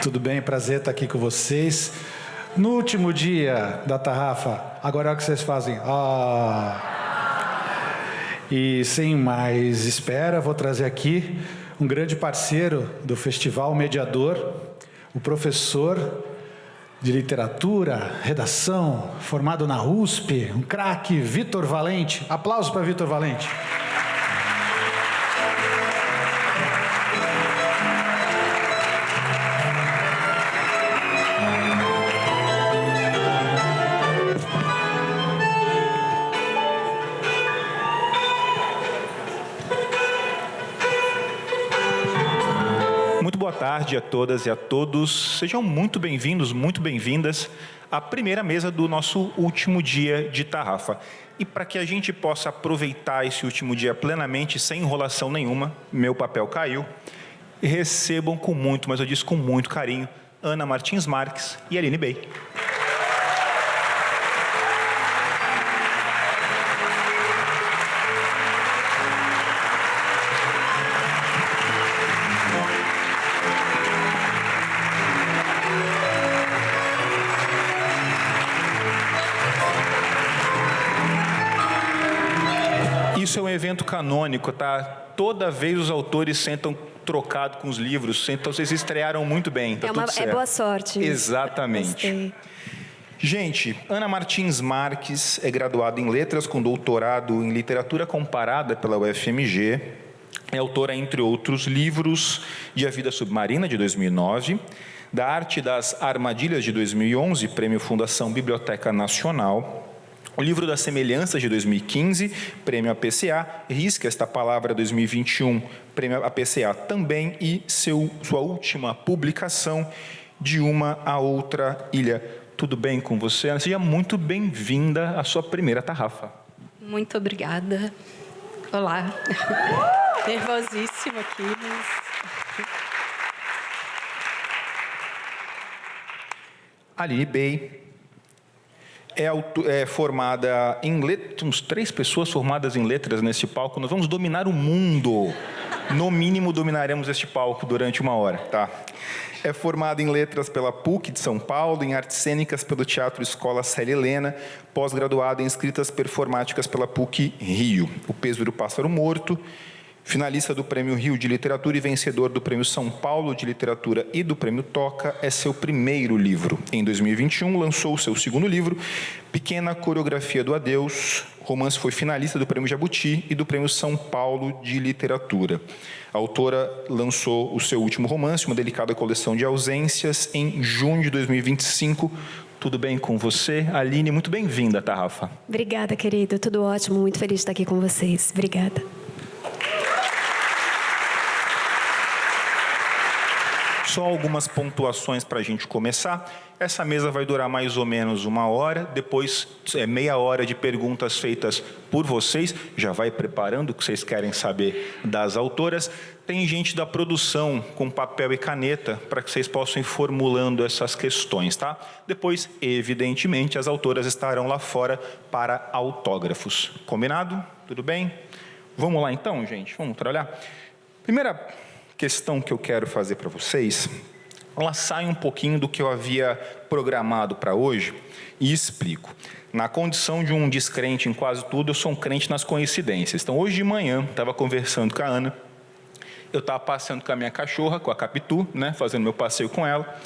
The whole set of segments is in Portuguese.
Tudo bem? Prazer estar aqui com vocês. No último dia da tarrafa, agora é o que vocês fazem. E sem mais espera, vou trazer aqui um grande parceiro do Festival Mediador, o professor de literatura, redação, formado na USP, um craque, Vitor Valente. Aplausos para Vitor Valente. Boa tarde a todas e a todos. Sejam muito bem-vindos, muito bem-vindas à primeira mesa do nosso último dia de tarrafa. E para que a gente possa aproveitar esse último dia plenamente, sem enrolação nenhuma, meu papel caiu, recebam com muito, mas eu disse com muito carinho, Ana Martins Marques e Aline Bey. Isso é um evento canônico, tá? Toda vez os autores sentam trocado com os livros, então vocês estrearam muito bem, tá tudo certo. É boa sorte. Exatamente. Gostei. Gente, Ana Martins Marques é graduada em Letras com doutorado em Literatura Comparada pela UFMG. É autora, entre outros, livros de A Vida Submarina, de 2009, Da Arte das Armadilhas, de 2011, Prêmio Fundação Biblioteca Nacional, o livro das Semelhanças, de 2015, Prêmio APCA, Risca esta Palavra, 2021, Prêmio APCA também, e sua última publicação, De Uma a Outra Ilha. Tudo bem com você, Ana? Seja muito bem-vinda à sua primeira tarrafa. Muito obrigada. Olá. Nervosíssima aqui, mas... Aline Bey é formada em letras, temos 3 pessoas formadas em letras nesse palco, nós vamos dominar o mundo. No mínimo, dominaremos este palco durante 1 hora, tá? É formada em letras pela PUC de São Paulo, em artes cênicas pelo Teatro Escola Célia Helena, pós-graduada em escritas performáticas pela PUC Rio. O Peso do Pássaro Morto, finalista do Prêmio Rio de Literatura e vencedor do Prêmio São Paulo de Literatura e do Prêmio Toca, é seu primeiro livro. Em 2021, lançou seu segundo livro, Pequena Coreografia do Adeus. O romance foi finalista do Prêmio Jabuti e do Prêmio São Paulo de Literatura. A autora lançou o seu último romance, Uma Delicada Coleção de Ausências, em junho de 2025. Tudo bem com você? Aline, muito bem-vinda, tarrafa. Obrigada, querido. Tudo ótimo. Muito feliz de estar aqui com vocês. Obrigada. Só algumas pontuações para a gente começar. Essa mesa vai durar mais ou menos 1 hora, depois meia hora de perguntas feitas por vocês. Já vai preparando o que vocês querem saber das autoras. Tem gente da produção com papel e caneta para que vocês possam ir formulando essas questões, tá? Depois, evidentemente, as autoras estarão lá fora para autógrafos. Combinado? Tudo bem? Vamos lá então, gente? Vamos trabalhar? Primeira questão que eu quero fazer para vocês, ela sai um pouquinho do que eu havia programado para hoje e explico. Na condição de um descrente em quase tudo, eu sou um crente nas coincidências. Então, hoje de manhã, estava conversando com a Ana, eu estava passeando com a minha cachorra, com a Capitu, né, fazendo meu passeio com ela,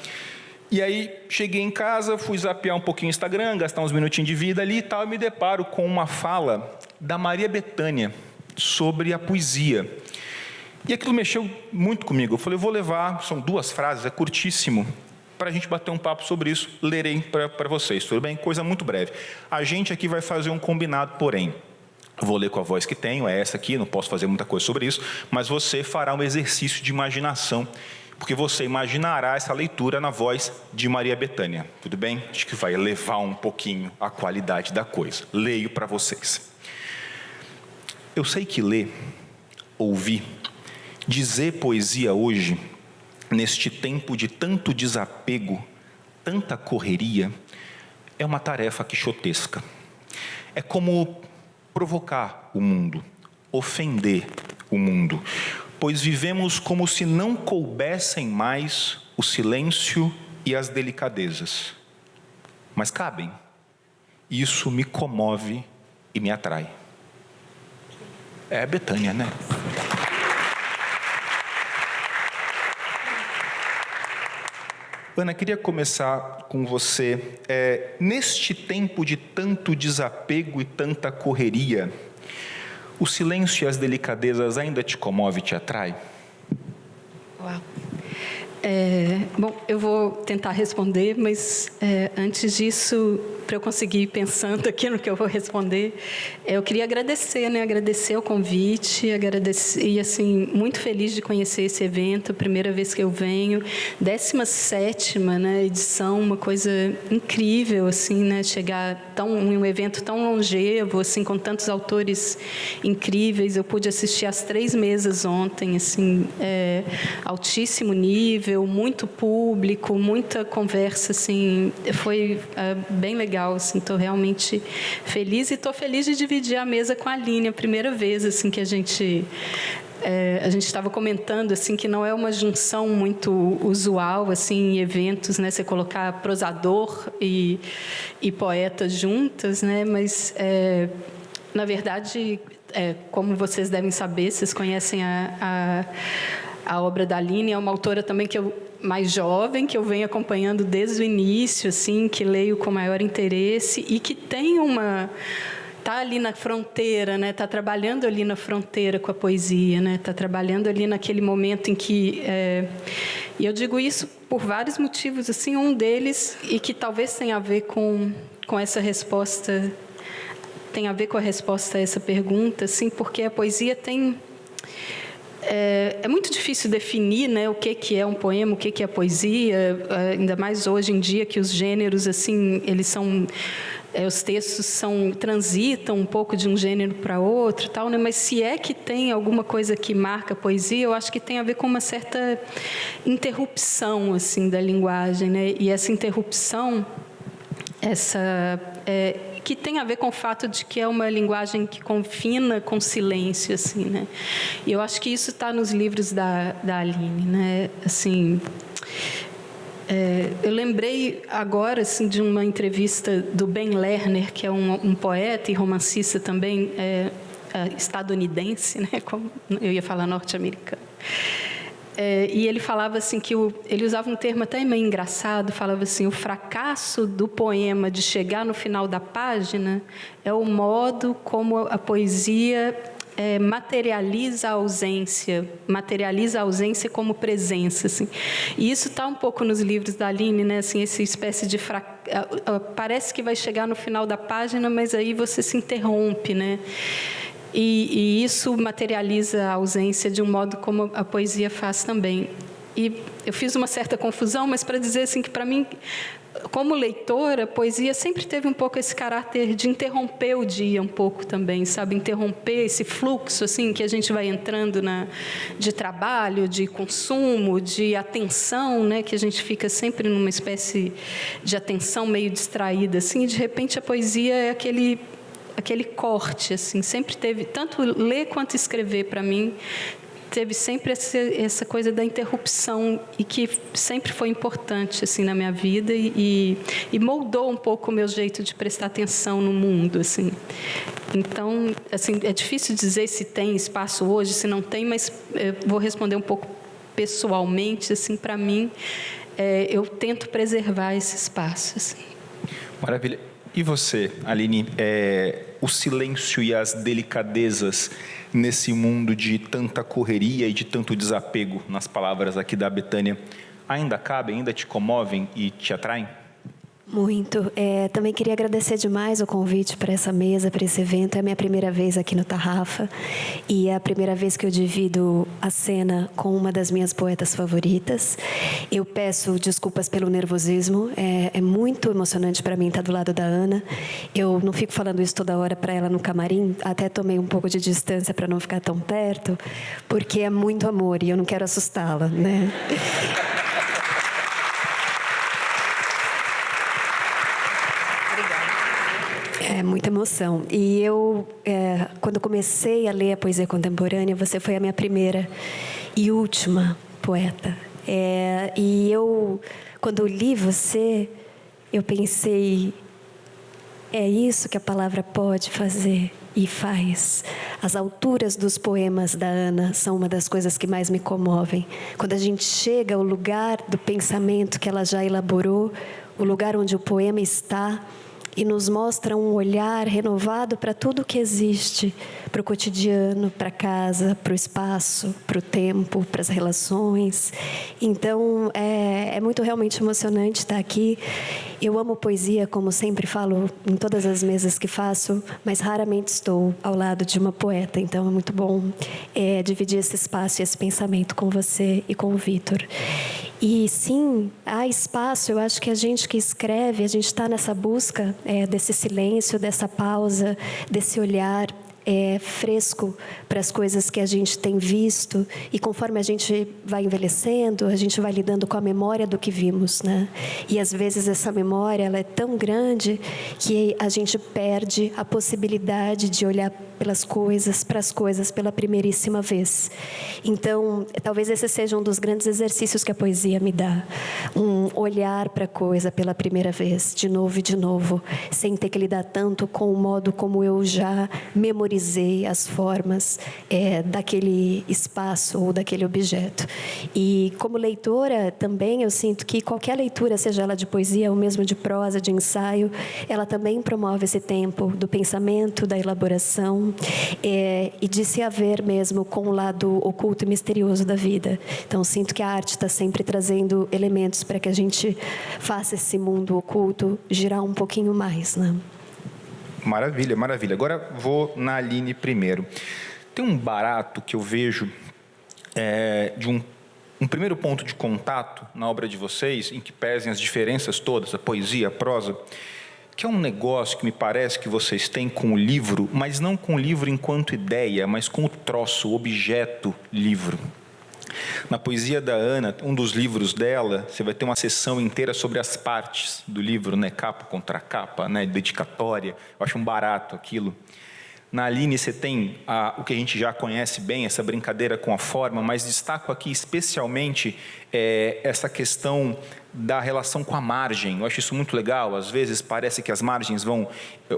e aí cheguei em casa, fui zapear um pouquinho o Instagram, gastar uns minutinhos de vida ali e tal, e me deparo com uma fala da Maria Bethânia sobre a poesia. E aquilo mexeu muito comigo. Eu falei, eu vou levar, são 2 frases, é curtíssimo, para a gente bater um papo sobre isso, lerei para vocês, tudo bem? Coisa muito breve. A gente aqui vai fazer um combinado, porém, eu vou ler com a voz que tenho, é essa aqui, não posso fazer muita coisa sobre isso, mas você fará um exercício de imaginação, porque você imaginará essa leitura na voz de Maria Bethânia, tudo bem? Acho que vai elevar um pouquinho a qualidade da coisa. Leio para vocês. Eu sei que ler, ouvir, dizer poesia hoje, neste tempo de tanto desapego, tanta correria, é uma tarefa quixotesca. É como provocar o mundo, ofender o mundo, pois vivemos como se não coubessem mais o silêncio e as delicadezas. Mas cabem. Isso me comove e me atrai. É a Betânia, né? Ana, queria começar com você. Neste tempo de tanto desapego e tanta correria, o silêncio e as delicadezas ainda te comove e te atrai? Uau. Bom, eu vou tentar responder, mas antes disso, para eu conseguir ir pensando aqui no que eu vou responder, eu queria agradecer, né? Agradecer o convite, agradecer, e assim, muito feliz de conhecer esse evento, primeira vez que eu venho, 17ª, né, edição, uma coisa incrível, assim, né? Chegar em um evento tão longevo, assim, com tantos autores incríveis. Eu pude assistir às 3 mesas ontem, assim, altíssimo nível, muito público, muita conversa, assim, foi bem legal, assim, estou realmente feliz e estou feliz de dividir a mesa com a Aline, a primeira vez, assim, que a gente estava comentando, assim, que não é uma junção muito usual, assim, em eventos, né, você colocar prosador e poeta juntas, né, mas na verdade, como vocês devem saber, vocês conhecem a obra da Aline, é uma autora também mais jovem, que eu venho acompanhando desde o início, assim, que leio com maior interesse e que tem está ali na fronteira, né? Está trabalhando ali na fronteira com a poesia, né? Está trabalhando ali naquele momento em que... E eu digo isso por vários motivos, assim, um deles, e que talvez tenha a ver com essa resposta, tem a ver com a resposta a essa pergunta, assim, porque a poesia tem... É muito difícil definir, né, o que é um poema, o que é poesia, ainda mais hoje em dia que os gêneros, assim, eles são... os textos transitam um pouco de um gênero para outro, tal, né? Mas se é que tem alguma coisa que marca a poesia, eu acho que tem a ver com uma certa interrupção, assim, da linguagem, né? E essa interrupção, que tem a ver com o fato de que é uma linguagem que confina com silêncio, assim, né? E eu acho que isso está nos livros da Aline, né? Assim, eu lembrei agora, assim, de uma entrevista do Ben Lerner, que é um poeta e romancista também estadunidense, né? Como eu ia falar norte-americano. E ele falava assim que ele usava um termo até meio engraçado, falava assim: o fracasso do poema de chegar no final da página é o modo como a poesia materializa a ausência como presença, assim. E isso está um pouco nos livros da Aline, né? Assim, essa espécie de parece que vai chegar no final da página, mas aí você se interrompe, né? E isso materializa a ausência de um modo como a poesia faz também. E eu fiz uma certa confusão, mas para dizer assim que, para mim, como leitora, a poesia sempre teve um pouco esse caráter de interromper o dia um pouco também, sabe? Interromper esse fluxo, assim, que a gente vai entrando de trabalho, de consumo, de atenção, né? Que a gente fica sempre numa espécie de atenção meio distraída, assim, e de repente a poesia é aquele corte, assim, sempre teve, tanto ler quanto escrever, para mim, teve sempre essa coisa da interrupção, e que sempre foi importante, assim, na minha vida, e moldou um pouco o meu jeito de prestar atenção no mundo, assim. Então, assim, é difícil dizer se tem espaço hoje, se não tem, mas vou responder um pouco pessoalmente, assim, para mim, eu tento preservar esse espaço, assim. Maravilha. E você, Aline, o silêncio e as delicadezas nesse mundo de tanta correria e de tanto desapego, nas palavras aqui da Betânia, ainda cabem, ainda te comovem e te atraem? Muito. Também queria agradecer demais o convite para essa mesa, para esse evento. É a minha primeira vez aqui no Tarrafa e é a primeira vez que eu divido a cena com uma das minhas poetas favoritas. Eu peço desculpas pelo nervosismo. É muito emocionante para mim estar do lado da Ana. Eu não fico falando isso toda hora para ela no camarim. Até tomei um pouco de distância para não ficar tão perto, porque é muito amor e eu não quero assustá-la, né? É muita emoção. E eu, quando comecei a ler a poesia contemporânea, você foi a minha primeira e última poeta. E eu, quando li você, eu pensei, é isso que a palavra pode fazer e faz. As alturas dos poemas da Ana são uma das coisas que mais me comovem. Quando a gente chega ao lugar do pensamento que ela já elaborou, o lugar onde o poema está, e nos mostra um olhar renovado para tudo que existe, para o cotidiano, para a casa, para o espaço, para o tempo, para as relações. Então, é muito realmente emocionante estar aqui. Eu amo poesia, como sempre falo em todas as mesas que faço, mas raramente estou ao lado de uma poeta. Então, é muito bom dividir esse espaço e esse pensamento com você e com o Vitor. E sim, há espaço. Eu acho que a gente que escreve, a gente está nessa busca desse silêncio, dessa pausa, desse olhar fresco para as coisas que a gente tem visto, e conforme a gente vai envelhecendo, a gente vai lidando com a memória do que vimos, né? E às vezes essa memória ela é tão grande que a gente perde a possibilidade de olhar para as coisas pela primeiríssima vez. Então, talvez esse seja um dos grandes exercícios que a poesia me dá, um olhar para a coisa pela primeira vez, de novo, sem ter que lidar tanto com o modo como eu já memorizei as formas daquele espaço ou daquele objeto. E como leitora também eu sinto que qualquer leitura, seja ela de poesia ou mesmo de prosa, de ensaio, ela também promove esse tempo do pensamento, da elaboração e de se haver mesmo com o lado oculto e misterioso da vida. Então sinto que a arte está sempre trazendo elementos para que a gente faça esse mundo oculto girar um pouquinho mais, né? Maravilha, maravilha. Agora vou na Aline primeiro. Tem um barato que eu vejo de um primeiro ponto de contato na obra de vocês, em que pesem as diferenças todas, a poesia, a prosa, que é um negócio que me parece que vocês têm com o livro, mas não com o livro enquanto ideia, mas com o troço, o objeto livro. Na poesia da Ana, um dos livros dela, você vai ter uma sessão inteira sobre as partes do livro, né? Capa contra capa, né? Dedicatória. Eu acho um barato aquilo. Na Aline você tem o que a gente já conhece bem, essa brincadeira com a forma, mas destaco aqui especialmente essa questão da relação com a margem. Eu acho isso muito legal. Às vezes parece que as margens vão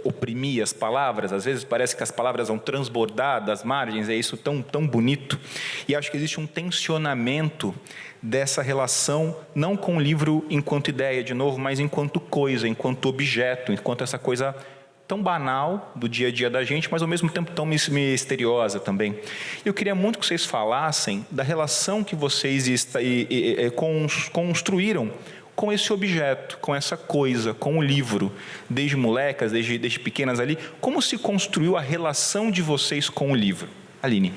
oprimir as palavras, às vezes parece que as palavras vão transbordar das margens, é isso tão bonito. E acho que existe um tensionamento dessa relação, não com o livro enquanto ideia, de novo, mas enquanto coisa, enquanto objeto, enquanto essa coisa tão banal do dia a dia da gente, mas ao mesmo tempo tão misteriosa também. Eu queria muito que vocês falassem da relação que vocês construíram com esse objeto, com essa coisa, com o livro, desde molecas, desde pequenas ali. Como se construiu a relação de vocês com o livro? Aline.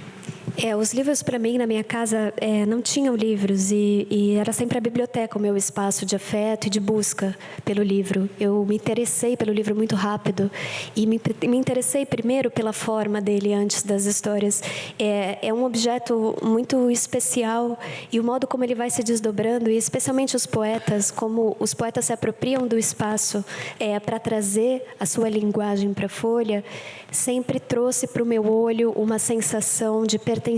Os livros, para mim, na minha casa, não tinham livros e era sempre a biblioteca o meu espaço de afeto e de busca pelo livro. Eu me interessei pelo livro muito rápido e me interessei primeiro pela forma dele antes das histórias. É um objeto muito especial e o modo como ele vai se desdobrando, e especialmente os poetas, como os poetas se apropriam do espaço para trazer a sua linguagem para a folha, sempre trouxe para o meu olho uma sensação de pertencimento.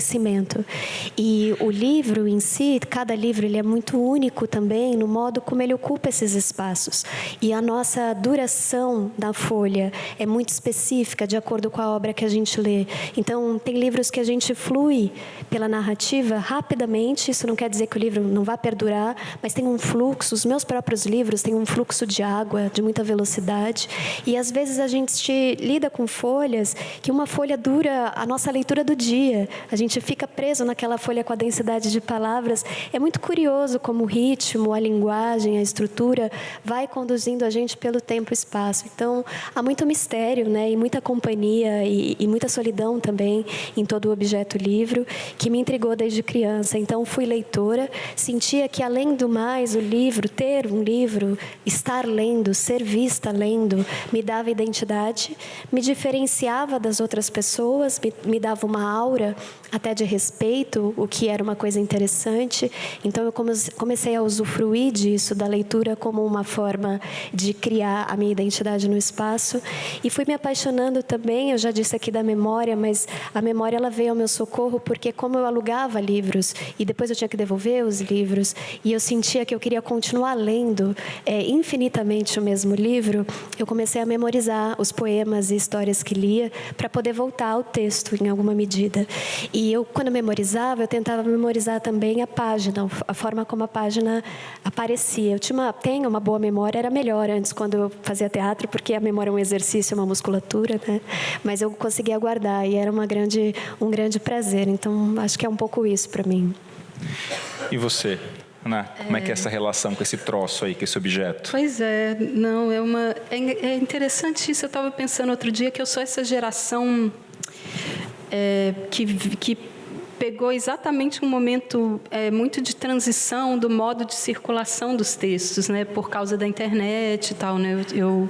E o livro em si, cada livro, ele é muito único também no modo como ele ocupa esses espaços. E a nossa duração da folha é muito específica de acordo com a obra que a gente lê. Então, tem livros que a gente flui pela narrativa rapidamente, isso não quer dizer que o livro não vá perdurar, mas tem um fluxo, os meus próprios livros têm um fluxo de água, de muita velocidade, e às vezes a gente lida com folhas, que uma folha dura a nossa leitura do dia, a gente fica preso naquela folha com a densidade de palavras. É muito curioso como o ritmo, a linguagem, a estrutura vai conduzindo a gente pelo tempo e espaço. Então, há muito mistério, né? E muita companhia e muita solidão também em todo o objeto livro, que me intrigou desde criança. Então, fui leitora, sentia que, além do mais, o livro, ter um livro, estar lendo, ser vista lendo, me dava identidade, me diferenciava das outras pessoas, me dava uma aura até de respeito, o que era uma coisa interessante. Então eu comecei a usufruir disso, da leitura como uma forma de criar a minha identidade no espaço. E fui me apaixonando também, eu já disse aqui da memória, mas a memória ela veio ao meu socorro porque como eu alugava livros e depois eu tinha que devolver os livros e eu sentia que eu queria continuar lendo infinitamente o mesmo livro, eu comecei a memorizar os poemas e histórias que lia para poder voltar ao texto em alguma medida. E eu, quando memorizava, eu tentava memorizar também a página, a forma como a página aparecia. Tenho uma boa memória, era melhor antes quando eu fazia teatro, porque a memória é um exercício, uma musculatura, né? Mas eu conseguia guardar e era um grande prazer. Então, acho que é um pouco isso para mim. E você, Ana, como é que é essa relação com esse troço aí, com esse objeto? Pois é, não, é interessante isso. Eu estava pensando outro dia que eu sou essa geração que pegou exatamente um momento muito de transição do modo de circulação dos textos, né, por causa da internet e tal, né? Eu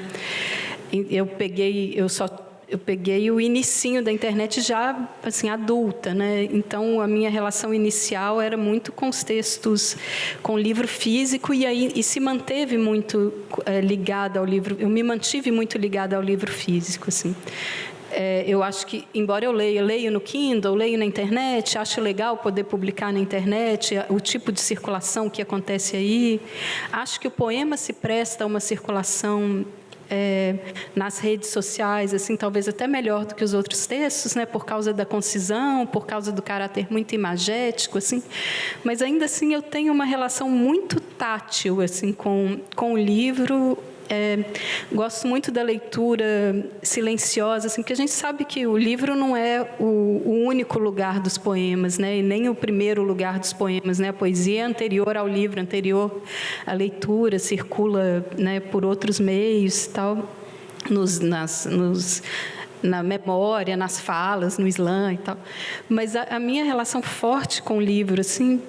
peguei o inicinho da internet já assim adulta, né? Então a minha relação inicial era muito com os textos, com o livro físico e se manteve muito ligada ao livro. Eu me mantive muito ligada ao livro físico, assim. Eu acho que, embora eu leio no Kindle, leio na internet, acho legal poder publicar na internet, o tipo de circulação que acontece aí. Acho que o poema se presta a uma circulação nas redes sociais, assim, talvez até melhor do que os outros textos, né, por causa da concisão, por causa do caráter muito imagético, assim. Mas ainda assim eu tenho uma relação muito tátil, assim, com o livro. Gosto muito da leitura silenciosa, assim, porque a gente sabe que o livro não é o único lugar dos poemas, né, e nem o primeiro lugar dos poemas, né, a poesia é anterior ao livro, anterior à leitura, circula, né, por outros meios e tal, na memória, nas falas, no slam e tal. Mas a minha relação forte com o livro, assim,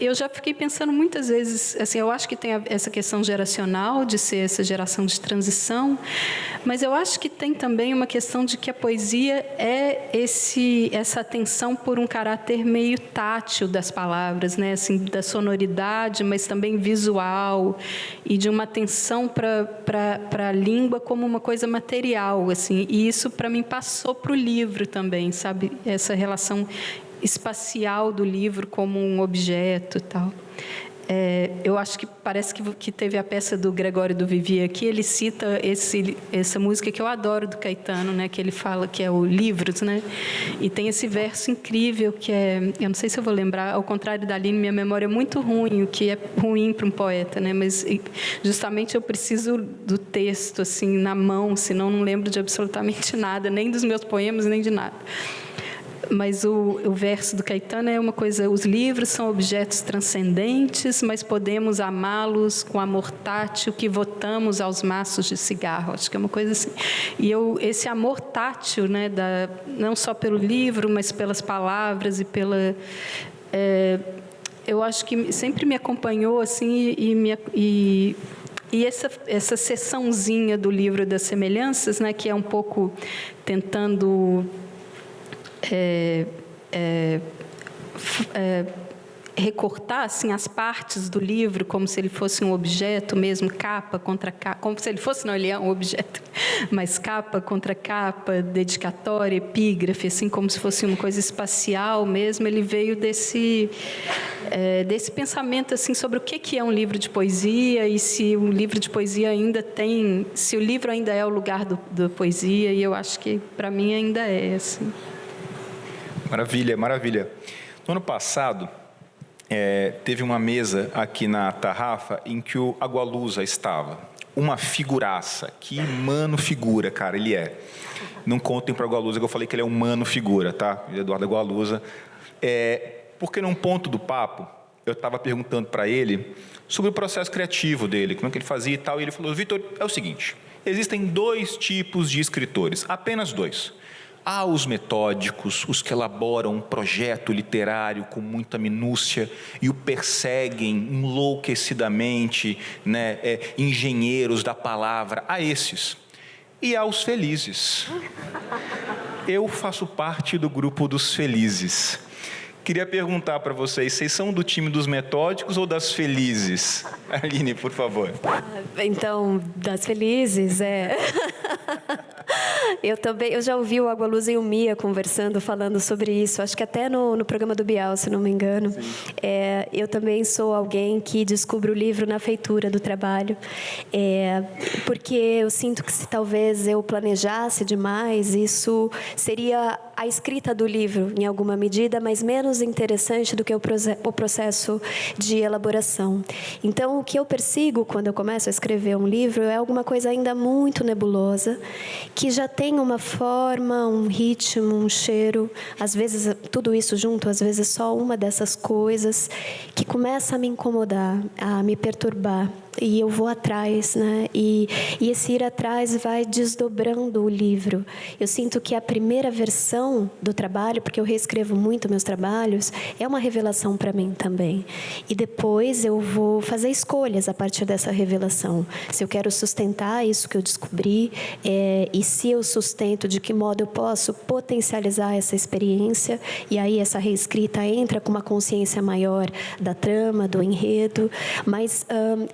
eu já fiquei pensando muitas vezes, assim, eu acho que tem essa questão geracional, de ser essa geração de transição, mas eu acho que tem também uma questão de que a poesia é essa atenção por um caráter meio tátil das palavras, né? Assim, da sonoridade, mas também visual, e de uma atenção para a língua como uma coisa material, assim, e isso, para mim, passou para o livro também, sabe? Essa relação espacial do livro como um objeto e tal. Eu acho que parece que teve a peça do Gregório do Vivier aqui, ele cita essa música que eu adoro do Caetano, né, que ele fala que é o Livros, né, e tem esse verso incrível que eu não sei se eu vou lembrar, ao contrário da Aline, minha memória é muito ruim, o que é ruim para um poeta, né, mas justamente eu preciso do texto assim na mão, senão não lembro de absolutamente nada, nem dos meus poemas, nem de nada. Mas o verso do Caetano é uma coisa: os livros são objetos transcendentes, mas podemos amá-los com amor tátil que votamos aos maços de cigarro. Acho que é uma coisa assim. E esse amor tátil, né, não só pelo livro, mas pelas palavras e eu acho que sempre me acompanhou assim e essa seçãozinha do livro das semelhanças, né, que é um pouco tentando recortar assim as partes do livro como se ele fosse um objeto mesmo, capa contra capa, como se ele fosse, não, ele é um objeto, mas capa contra capa, dedicatória, epígrafe, assim como se fosse uma coisa espacial mesmo. Ele veio desse pensamento assim sobre o que é um livro de poesia e se o livro de poesia se o livro ainda é o lugar da poesia, e eu acho que para mim ainda é assim. Maravilha, maravilha. No ano passado, teve uma mesa aqui na Tarrafa em que o Agualusa estava. Uma figuraça. Que mano figura, cara, ele é. Não contem para o Agualusa que eu falei que ele é um mano figura, tá? Eduardo Agualusa. Porque num ponto do papo, eu estava perguntando para ele sobre o processo criativo dele, como é que ele fazia e tal, e ele falou: Vitor, é o seguinte, existem 2 tipos de escritores, apenas 2. Há os metódicos, os que elaboram um projeto literário com muita minúcia e o perseguem enlouquecidamente, né, engenheiros da palavra, há esses. E há os felizes. Eu faço parte do grupo dos felizes. Queria perguntar para vocês são do time dos metódicos ou das felizes? Aline, por favor. Então, das felizes, Eu já ouvi o Água Luz e o Mia conversando, falando sobre isso. Acho que até no programa do Bial, se não me engano. Eu também sou alguém que descobre o livro na feitura do trabalho. Porque eu sinto que se talvez eu planejasse demais, isso seria a escrita do livro, em alguma medida, mas menos interessante do que o processo de elaboração. Então, o que eu persigo quando eu começo a escrever um livro é alguma coisa ainda muito nebulosa, que já tem uma forma, um ritmo, um cheiro, às vezes tudo isso junto, às vezes só uma dessas coisas, que começa a me incomodar, a me perturbar. E eu vou atrás, né? E esse ir atrás vai desdobrando o livro. Eu sinto que a primeira versão do trabalho, porque eu reescrevo muito meus trabalhos, é uma revelação para mim também. E depois eu vou fazer escolhas a partir dessa revelação. Se eu quero sustentar isso que eu descobri, e se eu sustento, de que modo eu posso potencializar essa experiência. E aí essa reescrita entra com uma consciência maior da trama, do enredo. Mas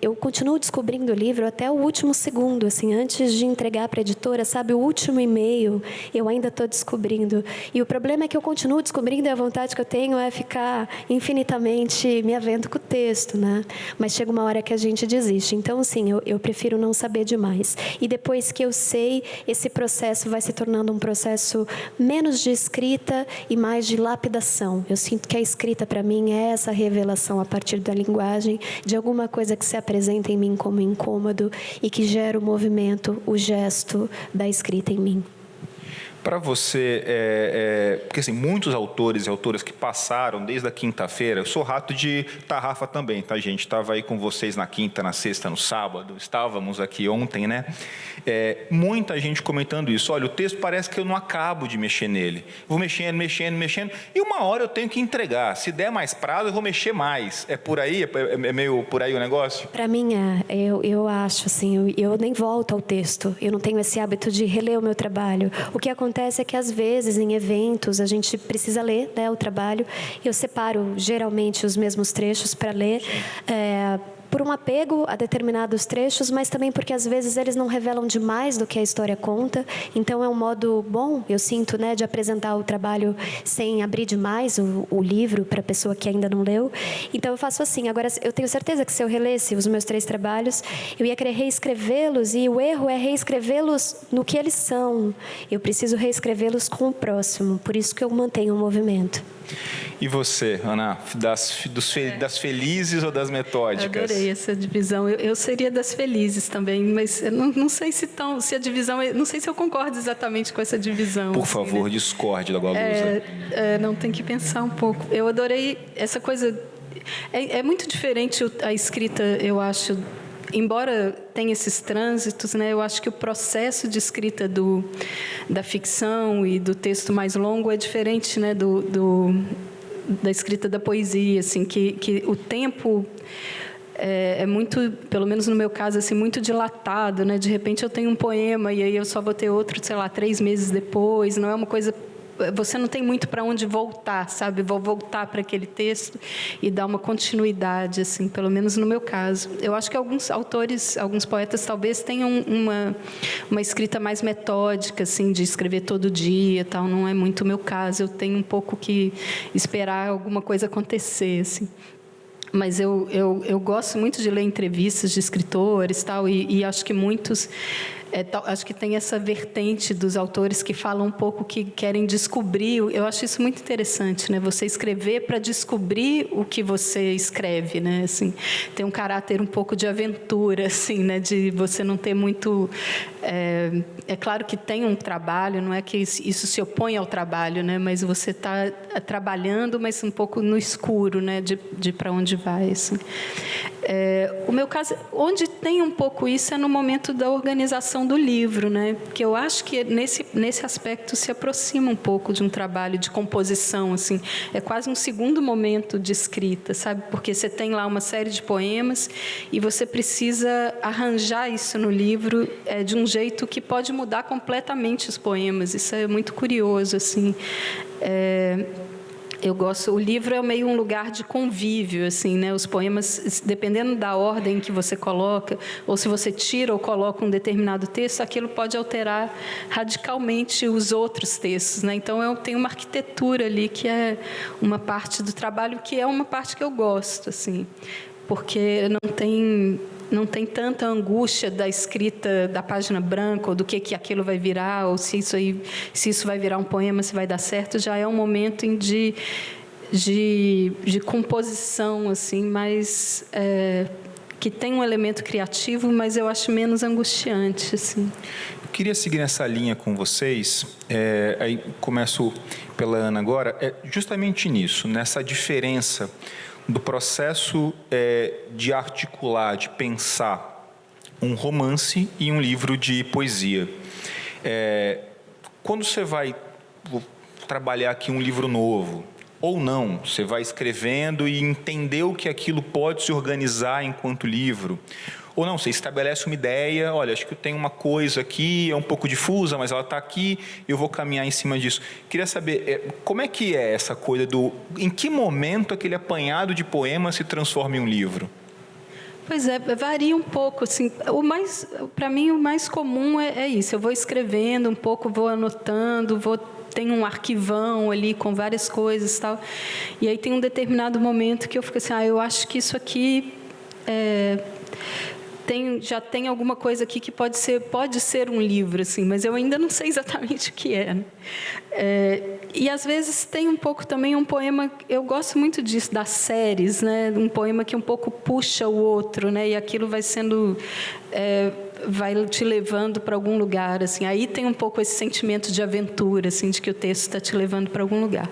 eu continuo descobrindo o livro até o último segundo, assim, antes de entregar para a editora, sabe, o último e-mail, eu ainda estou descobrindo. E o problema é que eu continuo descobrindo e a vontade que eu tenho é ficar infinitamente me havendo com o texto, né? Mas chega uma hora que a gente desiste. Então, assim, eu prefiro não saber demais. E depois que eu sei, esse processo vai se tornando um processo menos de escrita e mais de lapidação. Eu sinto que a escrita, para mim, é essa revelação a partir da linguagem, de alguma coisa que se apresenta em mim como incômodo e que gera o movimento, o gesto da escrita em mim. Para você, porque assim, muitos autores e autoras que passaram desde a quinta-feira, eu sou rato de tarrafa também, tá, gente? Estava aí com vocês na quinta, na sexta, no sábado, estávamos aqui ontem, né? Muita gente comentando isso. Olha, o texto parece que eu não acabo de mexer nele. Vou mexendo, e uma hora eu tenho que entregar. Se der mais prazo, eu vou mexer mais. É por aí? É meio por aí o negócio? Para mim, eu acho assim, eu nem volto ao texto. Eu não tenho esse hábito de reler o meu trabalho. O que acontece é que, às vezes, em eventos, a gente precisa ler, né, o trabalho. Eu separo, geralmente, os mesmos trechos para ler, por um apego a determinados trechos, mas também porque, às vezes, eles não revelam demais do que a história conta. Então, é um modo bom, eu sinto, né, de apresentar o trabalho sem abrir demais o livro para a pessoa que ainda não leu. Então, eu faço assim. Agora, eu tenho certeza que, se eu relesse os meus 3 trabalhos, eu ia querer reescrevê-los, e o erro é reescrevê-los no que eles são. Eu preciso reescrevê-los com o próximo. Por isso que eu mantenho o movimento. E você, Ana, das felizes ou das metódicas? Eu adorei essa divisão. Eu seria das felizes também, mas eu não sei se a divisão... Não sei se eu concordo exatamente com essa divisão. Por favor, né? Discorde da Gualusa. Não, tem que pensar um pouco. Eu adorei essa coisa... É muito diferente a escrita, eu acho... Embora tenha esses trânsitos, né, eu acho que o processo de escrita da ficção e do texto mais longo é diferente, né, da escrita da poesia, assim, que o tempo é muito, pelo menos no meu caso, assim, muito dilatado, né? De repente eu tenho um poema e aí eu só vou ter outro, sei lá, 3 meses depois. Não é uma coisa... Você não tem muito para onde voltar, sabe? Vou voltar para aquele texto e dar uma continuidade, assim, pelo menos no meu caso. Eu acho que alguns autores, alguns poetas, talvez tenham uma escrita mais metódica, assim, de escrever todo dia, tal. Não é muito o meu caso. Eu tenho um pouco que esperar alguma coisa acontecer, assim. Mas eu gosto muito de ler entrevistas de escritores, tal, e acho que muitos... acho que tem essa vertente dos autores que falam um pouco que querem descobrir. Eu acho isso muito interessante, né? Você escrever para descobrir o que você escreve, né? Assim, tem um caráter um pouco de aventura, assim, né? De você não ter muito... É claro que tem um trabalho, não é que isso se opõe ao trabalho, né? Mas você está trabalhando, mas um pouco no escuro, né? De para onde vai, assim. O meu caso, onde tem um pouco isso é no momento da organização do livro, né? Porque eu acho que nesse aspecto se aproxima um pouco de um trabalho de composição, assim. É quase um segundo momento de escrita, sabe? Porque você tem lá uma série de poemas e você precisa arranjar isso no livro de um jeito que pode mudar completamente os poemas. Isso é muito curioso, assim. Eu gosto. O livro é meio um lugar de convívio, assim, né? Os poemas, dependendo da ordem que você coloca, ou se você tira ou coloca um determinado texto, aquilo pode alterar radicalmente os outros textos, né? Então, tem uma arquitetura ali que é uma parte do trabalho que é uma parte que eu gosto, assim, porque não tem tanta angústia da escrita da página branca, ou do que aquilo vai virar, ou se isso vai virar um poema, se vai dar certo. Já é um momento de composição, assim, mais que tem um elemento criativo, mas eu acho menos angustiante, assim. Eu queria seguir nessa linha com vocês. Aí começo pela Ana agora. Justamente nisso, nessa diferença do processo de articular, de pensar um romance e um livro de poesia. Quando você vai trabalhar aqui um livro novo, ou não, você vai escrevendo e entender o que aquilo pode se organizar enquanto livro, ou não, você estabelece uma ideia, olha, acho que eu tenho uma coisa aqui, é um pouco difusa, mas ela está aqui, eu vou caminhar em cima disso. Queria saber, como é que é essa coisa em que momento aquele apanhado de poemas se transforma em um livro? Pois varia um pouco, assim. Para mim, o mais comum é isso. Eu vou escrevendo um pouco, vou anotando, tenho um arquivão ali com várias coisas e tal. E aí tem um determinado momento que eu fico assim, eu acho que isso aqui já tem alguma coisa aqui que pode ser um livro, assim, mas eu ainda não sei exatamente o que é, né? E às vezes tem um pouco também um poema, eu gosto muito disso, das séries, né? Um poema que um pouco puxa o outro, né? E aquilo vai sendo vai te levando para algum lugar, assim. Aí tem um pouco esse sentimento de aventura, assim, de que o texto está te levando para algum lugar.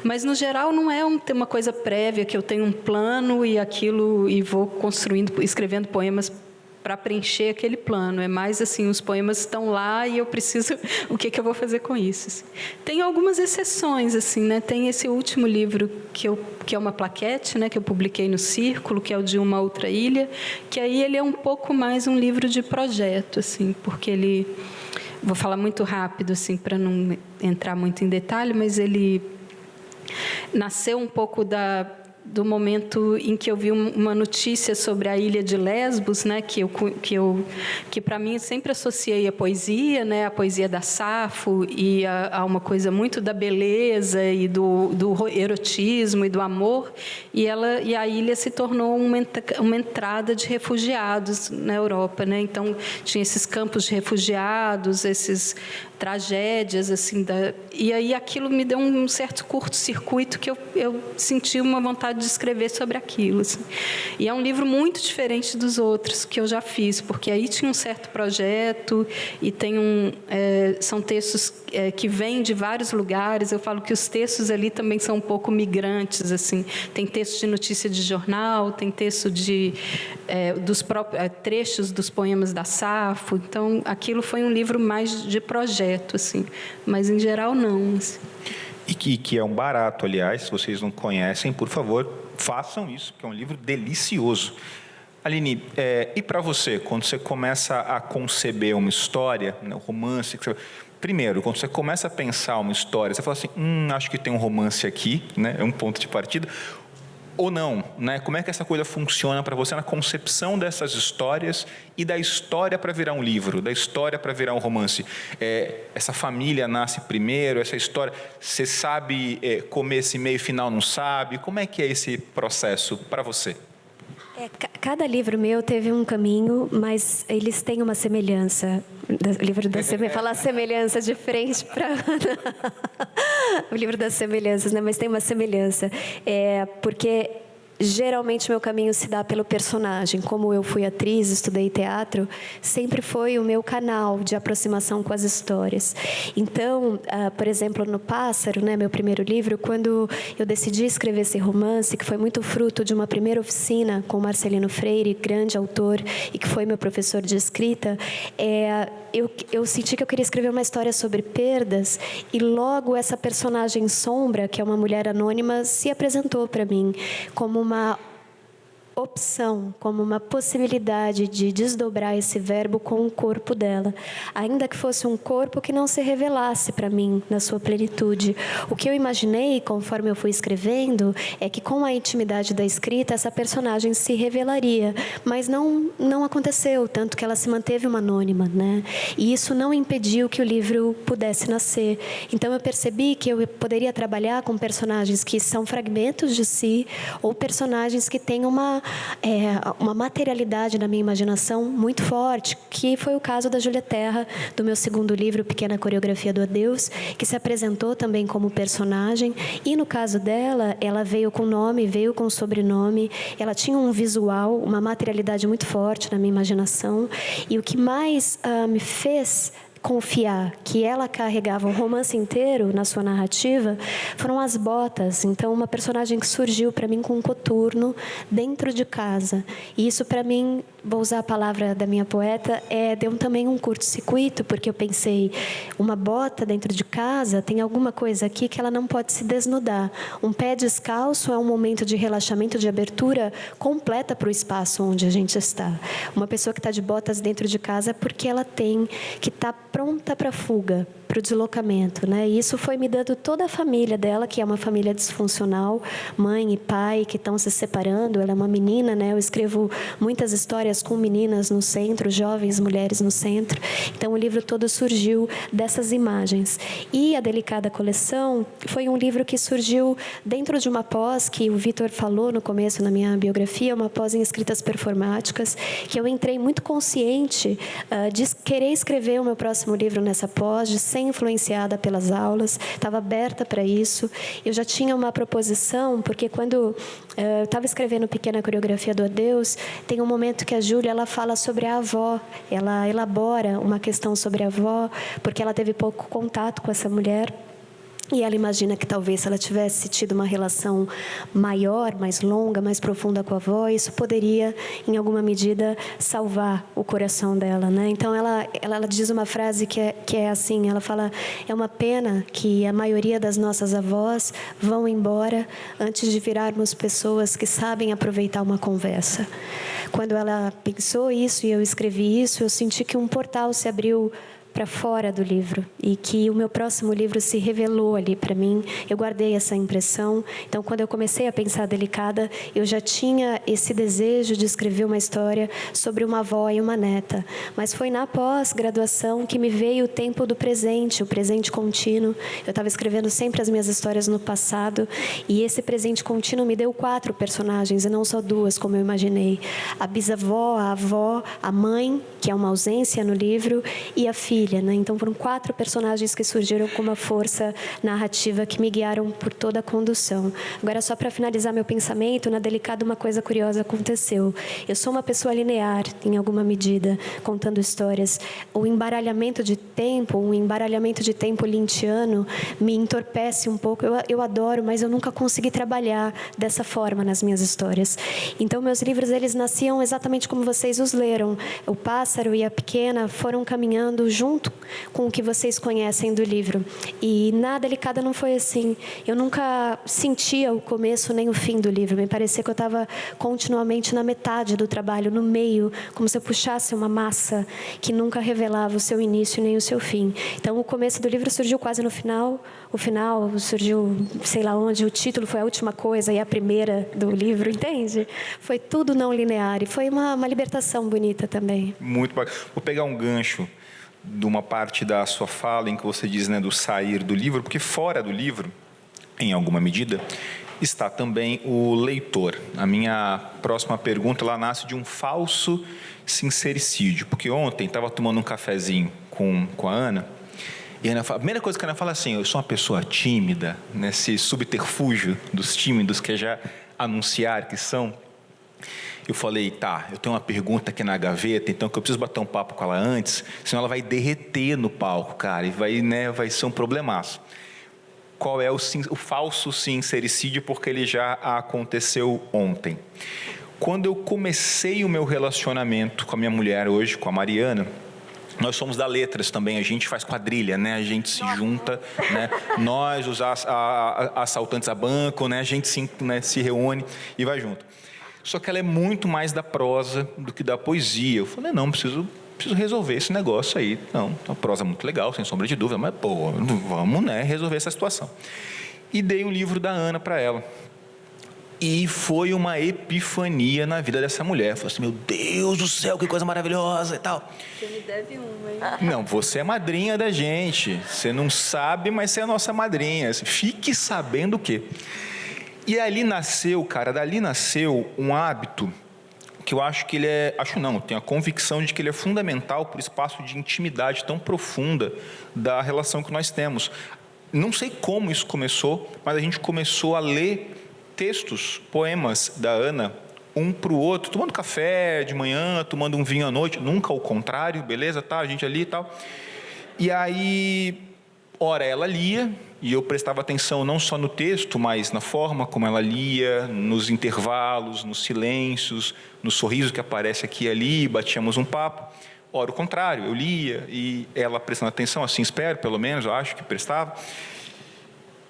Mas no geral não é uma coisa prévia que eu tenho um plano e vou construindo, escrevendo poemas para preencher aquele plano. É mais assim, os poemas estão lá e eu preciso, o que eu vou fazer com isso? Assim. Tem algumas exceções, assim, né? Tem esse último livro que é uma plaquete, né, que eu publiquei no Círculo, que é o de Uma Outra Ilha, que aí ele é um pouco mais um livro de projeto, assim, porque ele, vou falar muito rápido, assim, para não entrar muito em detalhe, mas ele nasceu um pouco do momento em que eu vi uma notícia sobre a ilha de Lesbos, né, que para mim eu sempre associei a poesia, né, a poesia da Safo e a uma coisa muito da beleza e do erotismo e do amor, e a ilha se tornou uma entrada de refugiados na Europa, né? Então tinha esses campos de refugiados, esses tragédias, assim, e aí aquilo me deu um certo curto-circuito que eu senti uma vontade de escrever sobre aquilo, assim. E é um livro muito diferente dos outros que eu já fiz, porque aí tinha um certo projeto e são textos que vêm de vários lugares. Eu falo que os textos ali também são um pouco migrantes, assim. Tem texto de notícia de jornal, tem texto dos próprios trechos dos poemas da Safo. Então, aquilo foi um livro mais de projeto, assim. Mas, em geral, não, assim. E que é um barato, aliás, se vocês não conhecem, por favor, façam isso, que é um livro delicioso. Aline, e para você, quando você começa a conceber uma história, né, um romance, primeiro, quando você começa a pensar uma história, você fala assim, acho que tem um romance aqui, né, é um ponto de partida, ou não, né? Como é que essa coisa funciona para você na concepção dessas histórias e da história para virar um livro, da história para virar um romance? Essa família nasce primeiro, essa história, você sabe começo, meio e final não sabe? Como é que é esse processo para você? Cada livro meu teve um caminho, mas eles têm uma semelhança. O livro da semelhança, falar semelhança de frente para o livro das semelhanças, né? Mas tem uma semelhança, porque geralmente meu caminho se dá pelo personagem. Como eu fui atriz, estudei teatro, sempre foi o meu canal de aproximação com as histórias. Então, por exemplo, no Pássaro, né, meu primeiro livro, quando eu decidi escrever esse romance, que foi muito fruto de uma primeira oficina com Marcelino Freire, grande autor, e que foi meu professor de escrita, eu senti que eu queria escrever uma história sobre perdas, e logo essa personagem Sombra, que é uma mulher anônima, se apresentou para mim como uma opção, como uma possibilidade de desdobrar esse verbo com o corpo dela, ainda que fosse um corpo que não se revelasse para mim na sua plenitude. O que eu imaginei, conforme eu fui escrevendo, é que com a intimidade da escrita, essa personagem se revelaria, mas não aconteceu, tanto que ela se manteve uma anônima, né? E isso não impediu que o livro pudesse nascer. Então eu percebi que eu poderia trabalhar com personagens que são fragmentos de si, ou personagens que têm uma materialidade na minha imaginação muito forte, que foi o caso da Júlia Terra, do meu segundo livro, Pequena Coreografia do Adeus, que se apresentou também como personagem, e no caso dela, ela veio com nome, veio com sobrenome, ela tinha um visual, uma materialidade muito forte na minha imaginação, e o que mais me fez confiar que ela carregava o romance inteiro na sua narrativa foram as botas. Então, uma personagem que surgiu para mim com um coturno dentro de casa. E isso, para mim, vou usar a palavra da minha poeta, deu também um curto-circuito, porque eu pensei, uma bota dentro de casa, tem alguma coisa aqui que ela não pode se desnudar. Um pé descalço é um momento de relaxamento, de abertura completa para o espaço onde a gente está. Uma pessoa que está de botas dentro de casa é porque ela tem que estar pronta para a fuga, para o deslocamento, né? E isso foi me dando toda a família dela, que é uma família disfuncional, mãe e pai que estão se separando. Ela é uma menina, né? Eu escrevo muitas histórias com meninas no centro, jovens mulheres no centro. Então o livro todo surgiu dessas imagens. E a Delicada Coleção foi um livro que surgiu dentro de uma pós que o Vitor falou no começo na minha biografia, uma pós em escritas performáticas, que eu entrei muito consciente de querer escrever o meu próximo livro nessa pós, de ser influenciada pelas aulas, estava aberta para isso. Eu já tinha uma proposição, porque quando eu estava escrevendo Pequena Coreografia do Adeus, tem um momento que a Júlia ela fala sobre a avó, ela elabora uma questão sobre a avó, porque ela teve pouco contato com essa mulher. E ela imagina que talvez se ela tivesse tido uma relação maior, mais longa, mais profunda com a avó, isso poderia, em alguma medida, salvar o coração dela, né? Então ela diz uma frase que é assim, ela fala, é uma pena que a maioria das nossas avós vão embora antes de virarmos pessoas que sabem aproveitar uma conversa. Quando ela pensou isso e eu escrevi isso, eu senti que um portal se abriu para fora do livro e que o meu próximo livro se revelou ali para mim. Eu guardei essa impressão. Então, quando eu comecei a pensar Delicada, eu já tinha esse desejo de escrever uma história sobre uma avó e uma neta. Mas foi na pós-graduação que me veio o tempo do presente, o presente contínuo. Eu estava escrevendo sempre as minhas histórias no passado e esse presente contínuo me deu 4 personagens e não só 2, como eu imaginei. A bisavó, a avó, a mãe, que é uma ausência no livro, e a filha. Né? Então, foram 4 personagens que surgiram com uma força narrativa que me guiaram por toda a condução. Agora, só para finalizar meu pensamento, na Delicada uma coisa curiosa aconteceu. Eu sou uma pessoa linear, em alguma medida, contando histórias. O embaralhamento de tempo, um embaralhamento de tempo lintiano, me entorpece um pouco. Eu adoro, mas eu nunca consegui trabalhar dessa forma nas minhas histórias. Então, meus livros, eles nasciam exatamente como vocês os leram. O Pássaro e a Pequena foram caminhando junto com o que vocês conhecem do livro. E na Delicada não foi assim. Eu nunca sentia o começo nem o fim do livro. Me parecia que eu estava continuamente na metade do trabalho, no meio, como se eu puxasse uma massa que nunca revelava o seu início nem o seu fim. Então, o começo do livro surgiu quase no final, o final surgiu, sei lá onde, o título foi a última coisa e a primeira do livro, entende? Foi tudo não linear e foi uma libertação bonita também. Muito bacana. Vou pegar um gancho de uma parte da sua fala em que você diz, né, do sair do livro, porque fora do livro, em alguma medida, está também o leitor. A minha próxima pergunta, ela nasce de um falso sincericídio, porque ontem estava tomando um cafezinho com a Ana, e a Ana fala, a primeira coisa que a Ana fala assim, eu sou uma pessoa tímida, nesse subterfúgio dos tímidos, que é já anunciar que são, eu falei, tá, eu tenho uma pergunta aqui na gaveta, então que eu preciso bater um papo com ela antes, senão ela vai derreter no palco, cara, e vai ser um problemaço. Qual é o falso sincericídio, porque ele já aconteceu ontem. Quando eu comecei o meu relacionamento com a minha mulher hoje, com a Mariana, nós somos da Letras também, a gente faz quadrilha, né? A gente se junta, né? Nós, os assaltantes a banco, né? A gente se reúne e vai junto. Só que ela é muito mais da prosa do que da poesia. Eu falei, não, preciso resolver esse negócio aí. Não, a prosa é muito legal, sem sombra de dúvida, mas, pô, vamos, né, resolver essa situação. E dei o livro da Ana para ela. E foi uma epifania na vida dessa mulher. Falei assim, meu Deus do céu, que coisa maravilhosa e tal. Você me deve uma, hein? Não, você é madrinha da gente. Você não sabe, mas você é a nossa madrinha. Fique sabendo o quê? E ali nasceu, cara, dali nasceu um hábito que eu acho que ele é... Acho não, tenho a convicção de que ele é fundamental para o espaço de intimidade tão profunda da relação que nós temos. Não sei como isso começou, mas a gente começou a ler textos, poemas da Ana, um para o outro, tomando café de manhã, tomando um vinho à noite, nunca ao contrário, beleza, tá, a gente ali e tal. E aí, ora ela lia, e eu prestava atenção não só no texto, mas na forma como ela lia, nos intervalos, nos silêncios, no sorriso que aparece aqui e ali, batíamos um papo. Ora, o contrário, eu lia e ela prestando atenção, assim espero, pelo menos, eu acho que prestava.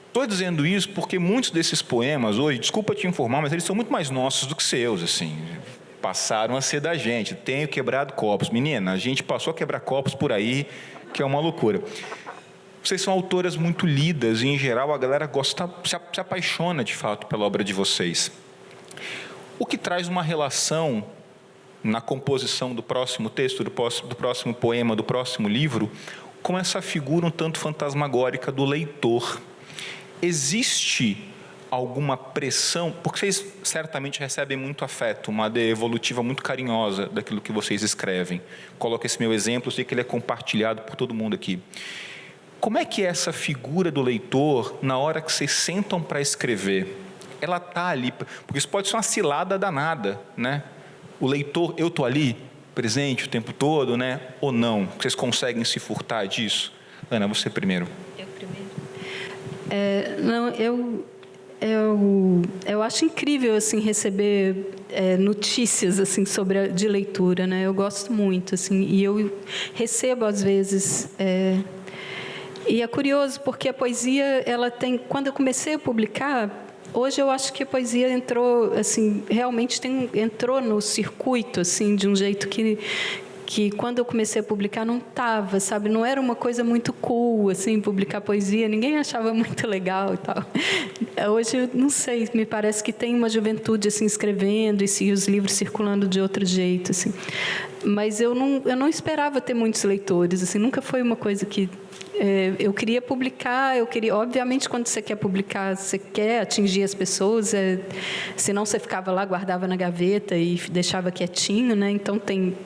Estou dizendo isso porque muitos desses poemas hoje, desculpa te informar, mas eles são muito mais nossos do que seus, assim. Passaram a ser da gente. Tenho quebrado copos. Menina, a gente passou a quebrar copos por aí, que é uma loucura. Vocês são autoras muito lidas e, em geral, a galera gosta, se apaixona, de fato, pela obra de vocês. O que traz uma relação na composição do próximo texto, do próximo poema, do próximo livro, com essa figura um tanto fantasmagórica do leitor. Existe alguma pressão, porque vocês certamente recebem muito afeto, uma devolutiva muito carinhosa daquilo que vocês escrevem. Coloco esse meu exemplo, sei que ele é compartilhado por todo mundo aqui. Como é que é essa figura do leitor, na hora que vocês sentam para escrever, ela está ali? Porque isso pode ser uma cilada danada, né? O leitor, eu estou ali, presente o tempo todo, né? Ou não? Vocês conseguem se furtar disso? Ana, você primeiro. Eu primeiro. Não, eu acho incrível assim receber notícias assim de leitura, né? Eu gosto muito assim, e eu recebo às vezes e é curioso porque a poesia ela tem, quando eu comecei a publicar, hoje eu acho que a poesia entrou assim, realmente entrou no circuito assim de um jeito que quando eu comecei a publicar não estava, sabe? Não era uma coisa muito cool, assim, publicar poesia. Ninguém achava muito legal e tal. Hoje, eu não sei, me parece que tem uma juventude, assim, escrevendo e os livros circulando de outro jeito, assim. Mas eu não esperava ter muitos leitores, assim. Nunca foi uma coisa que... eu queria publicar, obviamente, quando você quer publicar, você quer atingir as pessoas, senão você ficava lá, guardava na gaveta e deixava quietinho, né? Então, tem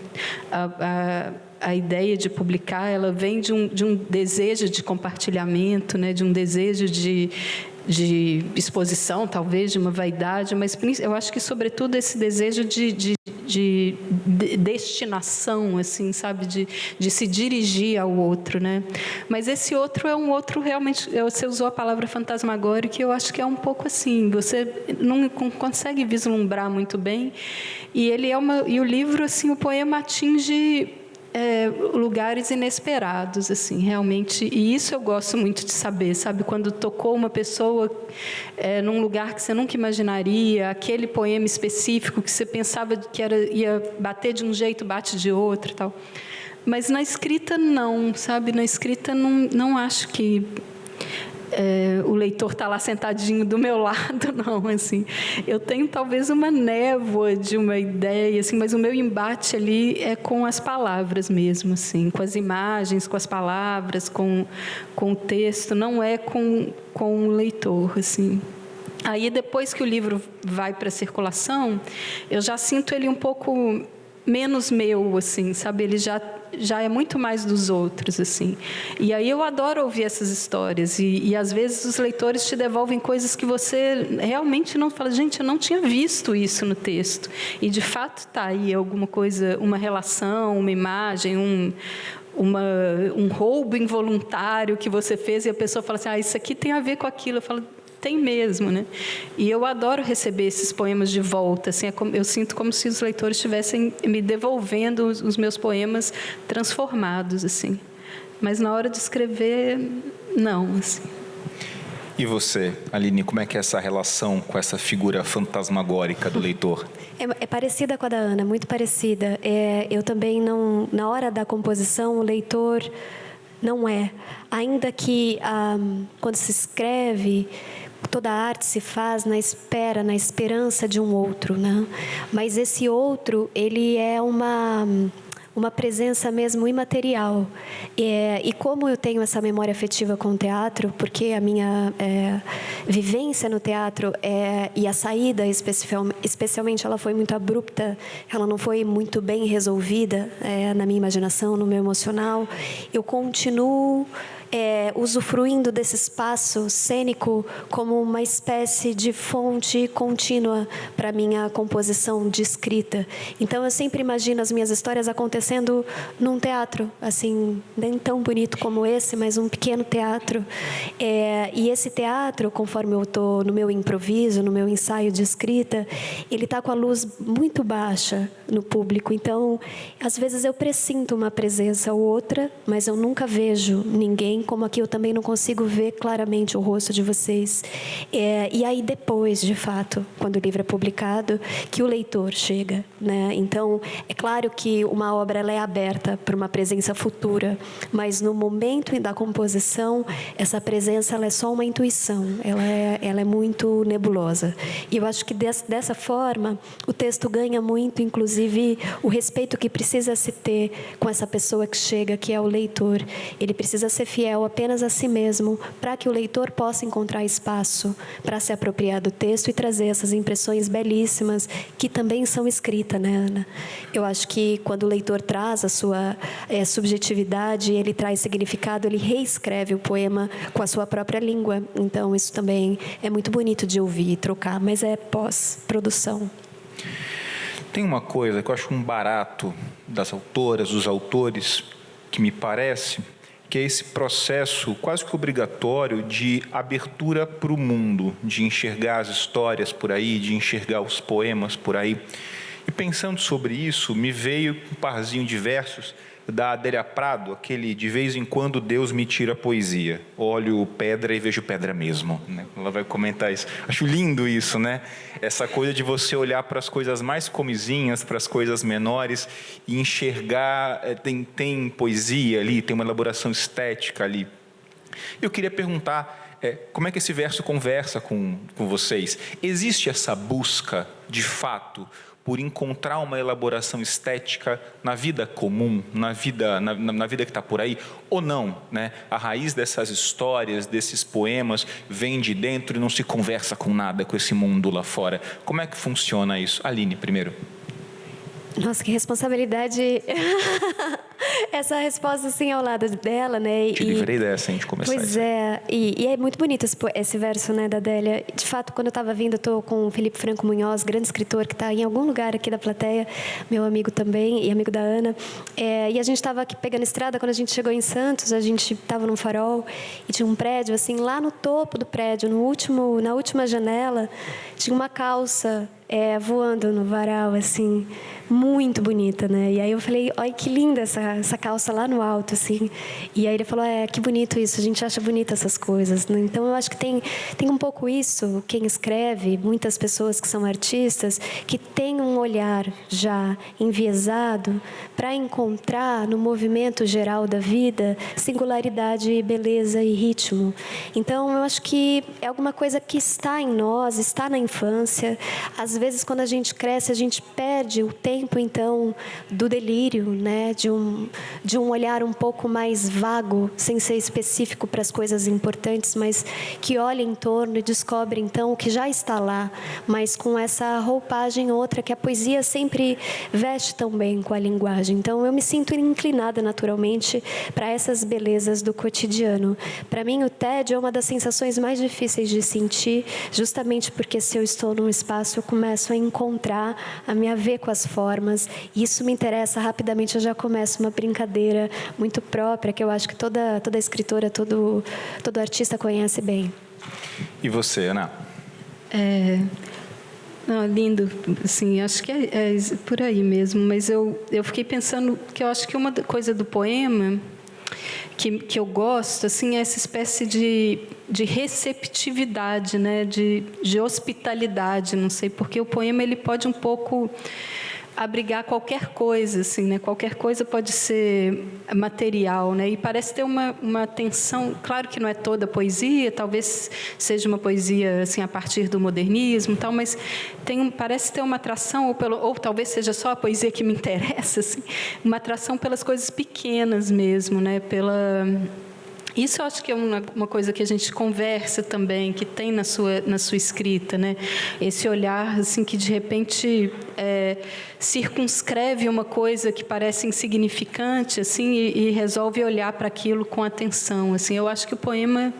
a ideia de publicar, ela vem de um desejo de compartilhamento, né? De um desejo de exposição, talvez, de uma vaidade, mas eu acho que, sobretudo, esse desejo de destinação, assim, sabe, de se dirigir ao outro, né? Mas esse outro é um outro realmente. Você usou a palavra fantasmagórico, que eu acho que é um pouco assim. Você não consegue vislumbrar muito bem. E e o livro, assim, o poema atinge lugares inesperados, assim, realmente. E isso eu gosto muito de saber, sabe? Quando tocou uma pessoa num lugar que você nunca imaginaria, aquele poema específico que você pensava que ia bater de um jeito, bate de outro e tal. Mas na escrita, não, sabe? Na escrita, não acho que... o leitor está lá sentadinho do meu lado, não, assim. Eu tenho talvez uma névoa de uma ideia, assim, mas o meu embate ali é com as palavras mesmo, assim, com as imagens, com as palavras, com o texto, não é com o leitor, assim. Aí, depois que o livro vai para a circulação, eu já sinto ele um pouco menos meu, assim, sabe? Ele já já é muito mais dos outros, assim. E aí eu adoro ouvir essas histórias e às vezes os leitores te devolvem coisas que você realmente não fala, gente, eu não tinha visto isso no texto. E de fato está aí alguma coisa, uma relação, uma imagem, um roubo involuntário que você fez e a pessoa fala assim, isso aqui tem a ver com aquilo. Eu falo, tem mesmo, né? E eu adoro receber esses poemas de volta, assim, eu sinto como se os leitores estivessem me devolvendo os meus poemas transformados, assim. Mas na hora de escrever, não, assim. E você, Aline, como é que é essa relação com essa figura fantasmagórica do leitor? É parecida com a da Ana, muito parecida. Eu também não, na hora da composição, o leitor não é. Ainda que quando se escreve, toda a arte se faz na esperança de um outro, né? Mas esse outro, ele é uma presença mesmo imaterial. E como eu tenho essa memória afetiva com o teatro, porque a minha vivência no teatro e a saída, especialmente, ela foi muito abrupta, ela não foi muito bem resolvida na minha imaginação, no meu emocional, eu continuo usufruindo desse espaço cênico como uma espécie de fonte contínua para a minha composição de escrita. Então, eu sempre imagino as minhas histórias acontecendo num teatro, assim, nem tão bonito como esse, mas um pequeno teatro. E esse teatro, conforme eu estou no meu improviso, no meu ensaio de escrita, ele está com a luz muito baixa no público. Então, às vezes eu pressinto uma presença ou outra, mas eu nunca vejo ninguém, como aqui eu também não consigo ver claramente o rosto de vocês. E aí depois, de fato, quando o livro é publicado, que o leitor chega, né? Então, é claro que uma obra ela é aberta para uma presença futura, mas no momento da composição, essa presença ela é só uma intuição, ela é muito nebulosa. E eu acho que dessa forma, o texto ganha muito, inclusive, o respeito que precisa se ter com essa pessoa que chega, que é o leitor. Ele precisa ser fiel apenas a si mesmo, para que o leitor possa encontrar espaço para se apropriar do texto e trazer essas impressões belíssimas que também são escritas, né, Ana? Eu acho que quando o leitor traz a sua subjetividade, ele traz significado, ele reescreve o poema com a sua própria língua. Então, isso também é muito bonito de ouvir e trocar, mas é pós-produção. Tem uma coisa que eu acho um barato das autoras, dos autores, que me parece que é esse processo quase que obrigatório de abertura para o mundo, de enxergar as histórias por aí, de enxergar os poemas por aí. E pensando sobre isso, me veio um parzinho de versos da Adélia Prado, aquele de vez em quando Deus me tira a poesia. Olho pedra e vejo pedra mesmo, né? Ela vai comentar isso. Acho lindo isso, né? Essa coisa de você olhar para as coisas mais comizinhas, para as coisas menores e enxergar, tem poesia ali, tem uma elaboração estética ali. Eu queria perguntar, como é que esse verso conversa com vocês? Existe essa busca, de fato, por encontrar uma elaboração estética na vida comum, na vida que está por aí, ou não, né? A raiz dessas histórias, desses poemas, vem de dentro e não se conversa com nada, com esse mundo lá fora. Como é que funciona isso? Aline, primeiro. Nossa, que responsabilidade. Essa resposta, assim, ao lado dela, né? Te livrei dessa, a gente começar. Pois é, e é muito bonito esse verso, né, da Adélia. De fato, quando eu estava vindo, eu estou com o Felipe Franco Munhoz, grande escritor, que está em algum lugar aqui da plateia, meu amigo também, e amigo da Ana. E a gente estava aqui pegando estrada, quando a gente chegou em Santos, a gente estava num farol, e tinha um prédio, assim, lá no topo do prédio, na última janela, tinha uma calça voando no varal, assim, muito bonita, né? E aí eu falei, olha que linda essa calça lá no alto, assim. E aí ele falou, que bonito isso, a gente acha bonita essas coisas, né? Então eu acho que tem um pouco isso, quem escreve, muitas pessoas que são artistas, que têm um olhar já enviesado para encontrar no movimento geral da vida singularidade, beleza e ritmo. Então eu acho que é alguma coisa que está em nós, está na infância. Às vezes, quando a gente cresce, a gente perde o tempo, então, do delírio, né? De um olhar um pouco mais vago, sem ser específico para as coisas importantes, mas que olha em torno e descobre então o que já está lá, mas com essa roupagem outra que a poesia sempre veste tão bem com a linguagem. Então eu me sinto inclinada naturalmente para essas belezas do cotidiano. Para mim o tédio é uma das sensações mais difíceis de sentir, justamente porque se eu estou num espaço eu começo a encontrar, a me haver com as formas, e isso me interessa rapidamente. Eu já começo uma brincadeira muito própria que eu acho que toda escritora, todo artista conhece bem. E você, Ana? Não, lindo, assim, acho que é por aí mesmo, mas eu fiquei pensando que eu acho que uma coisa do poema que eu gosto, assim, é essa espécie de receptividade, né, de hospitalidade, não sei, porque o poema ele pode um pouco abrigar qualquer coisa, assim, né? Qualquer coisa pode ser material, né? E parece ter uma tensão. Claro que não é toda poesia, talvez seja uma poesia assim a partir do modernismo, tal, mas parece ter uma atração, ou talvez seja só a poesia que me interessa, assim, uma atração pelas coisas pequenas mesmo, né? Isso eu acho que é uma coisa que a gente conversa também, que tem na sua escrita, né? Esse olhar assim que de repente circunscreve uma coisa que parece insignificante, assim, e resolve olhar para aquilo com atenção, assim. Eu acho que o poema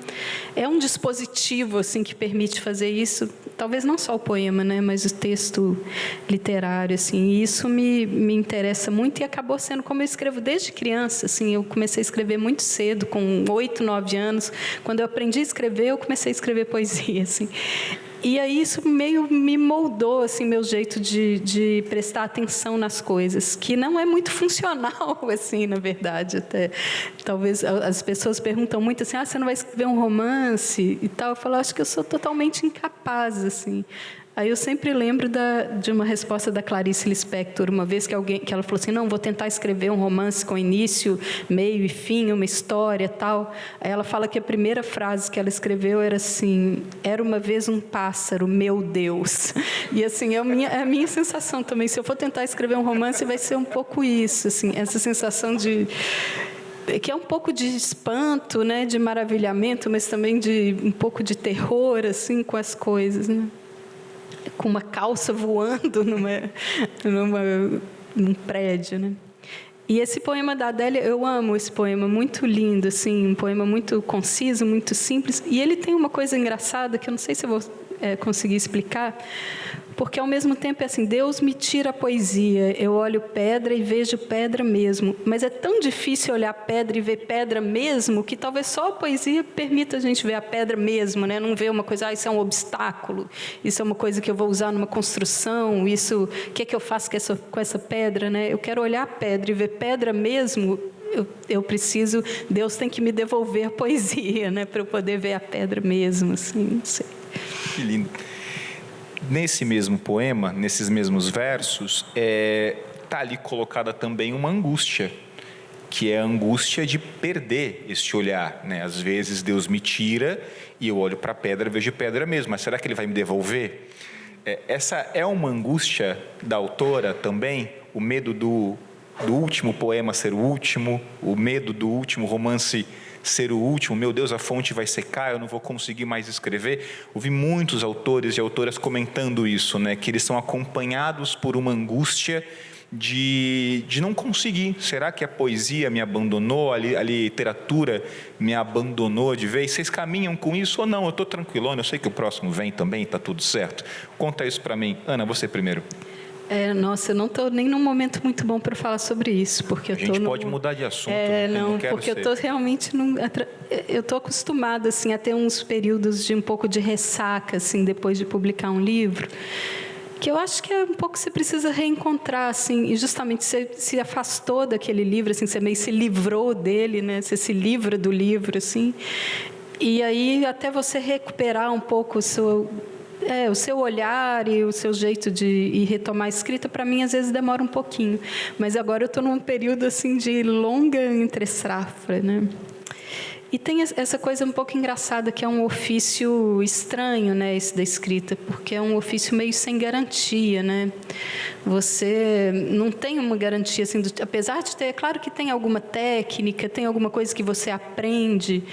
é um dispositivo assim que permite fazer isso. Talvez não só o poema, né? Mas o texto literário, assim. E isso me interessa muito e acabou sendo como eu escrevo desde criança, assim. Eu comecei a escrever muito cedo, com 8, 9 anos. Quando eu aprendi a escrever, eu comecei a escrever poesia, assim. E aí isso meio me moldou, assim, meu jeito de prestar atenção nas coisas, que não é muito funcional, assim, na verdade, até. Talvez as pessoas perguntam muito assim, você não vai escrever um romance e tal? Eu falo, acho que eu sou totalmente incapaz, assim. Aí eu sempre lembro de uma resposta da Clarice Lispector, uma vez que ela falou assim, não, vou tentar escrever um romance com início, meio e fim, uma história, tal. Aí ela fala que a primeira frase que ela escreveu era assim, era uma vez um pássaro, meu Deus. E assim, é a minha sensação também, se eu for tentar escrever um romance, vai ser um pouco isso, assim, essa sensação que é um pouco de espanto, né, de maravilhamento, mas também de um pouco de terror, assim, com as coisas, né? Com uma calça voando num prédio, né? E esse poema da Adélia, eu amo esse poema, muito lindo, assim, um poema muito conciso, muito simples. E ele tem uma coisa engraçada que eu não sei se eu vou conseguir explicar, porque ao mesmo tempo é assim, Deus me tira a poesia, eu olho pedra e vejo pedra mesmo, mas é tão difícil olhar pedra e ver pedra mesmo, que talvez só a poesia permita a gente ver a pedra mesmo, né? Não ver uma coisa, isso é um obstáculo, isso é uma coisa que eu vou usar numa construção, isso, o que é que eu faço com essa pedra, né? Eu quero olhar a pedra e ver pedra mesmo, eu preciso, Deus tem que me devolver a poesia, né? Para eu poder ver a pedra mesmo, assim, não sei. Que lindo. Nesse mesmo poema, nesses mesmos versos, está ali colocada também uma angústia, que é a angústia de perder esse olhar, né? Às vezes Deus me tira e eu olho para a pedra e vejo pedra mesmo, mas será que Ele vai me devolver? Essa é uma angústia da autora também, o medo do último poema ser o último, o medo do último romance ser o último, meu Deus, a fonte vai secar, eu não vou conseguir mais escrever. Ouvi muitos autores e autoras comentando isso, né? Que eles são acompanhados por uma angústia de não conseguir. Será que a poesia me abandonou, a literatura me abandonou de vez? Vocês caminham com isso ou não? Eu estou tranquilona, eu sei que o próximo vem também, está tudo certo. Conta isso para mim. Ana, você primeiro. Nossa, eu não estou nem num momento muito bom para falar sobre isso, porque a gente pode mudar de assunto. Não porque eu estou realmente eu estou acostumada assim a ter uns períodos de um pouco de ressaca assim depois de publicar um livro, que eu acho que é um pouco que você precisa reencontrar assim, e justamente você se afastou daquele livro assim, você meio se livrou dele, né? Você se livra do livro assim, e aí até você recuperar um pouco o seu olhar e o seu jeito de retomar a escrita, para mim, às vezes, demora um pouquinho. Mas agora eu estou num período assim, de longa entre-safra, né? E tem essa coisa um pouco engraçada, que é um ofício estranho, né, esse da escrita, porque é um ofício meio sem garantia, né? Você não tem uma garantia, assim, apesar de ter, é claro que tem alguma técnica, tem alguma coisa que você aprende,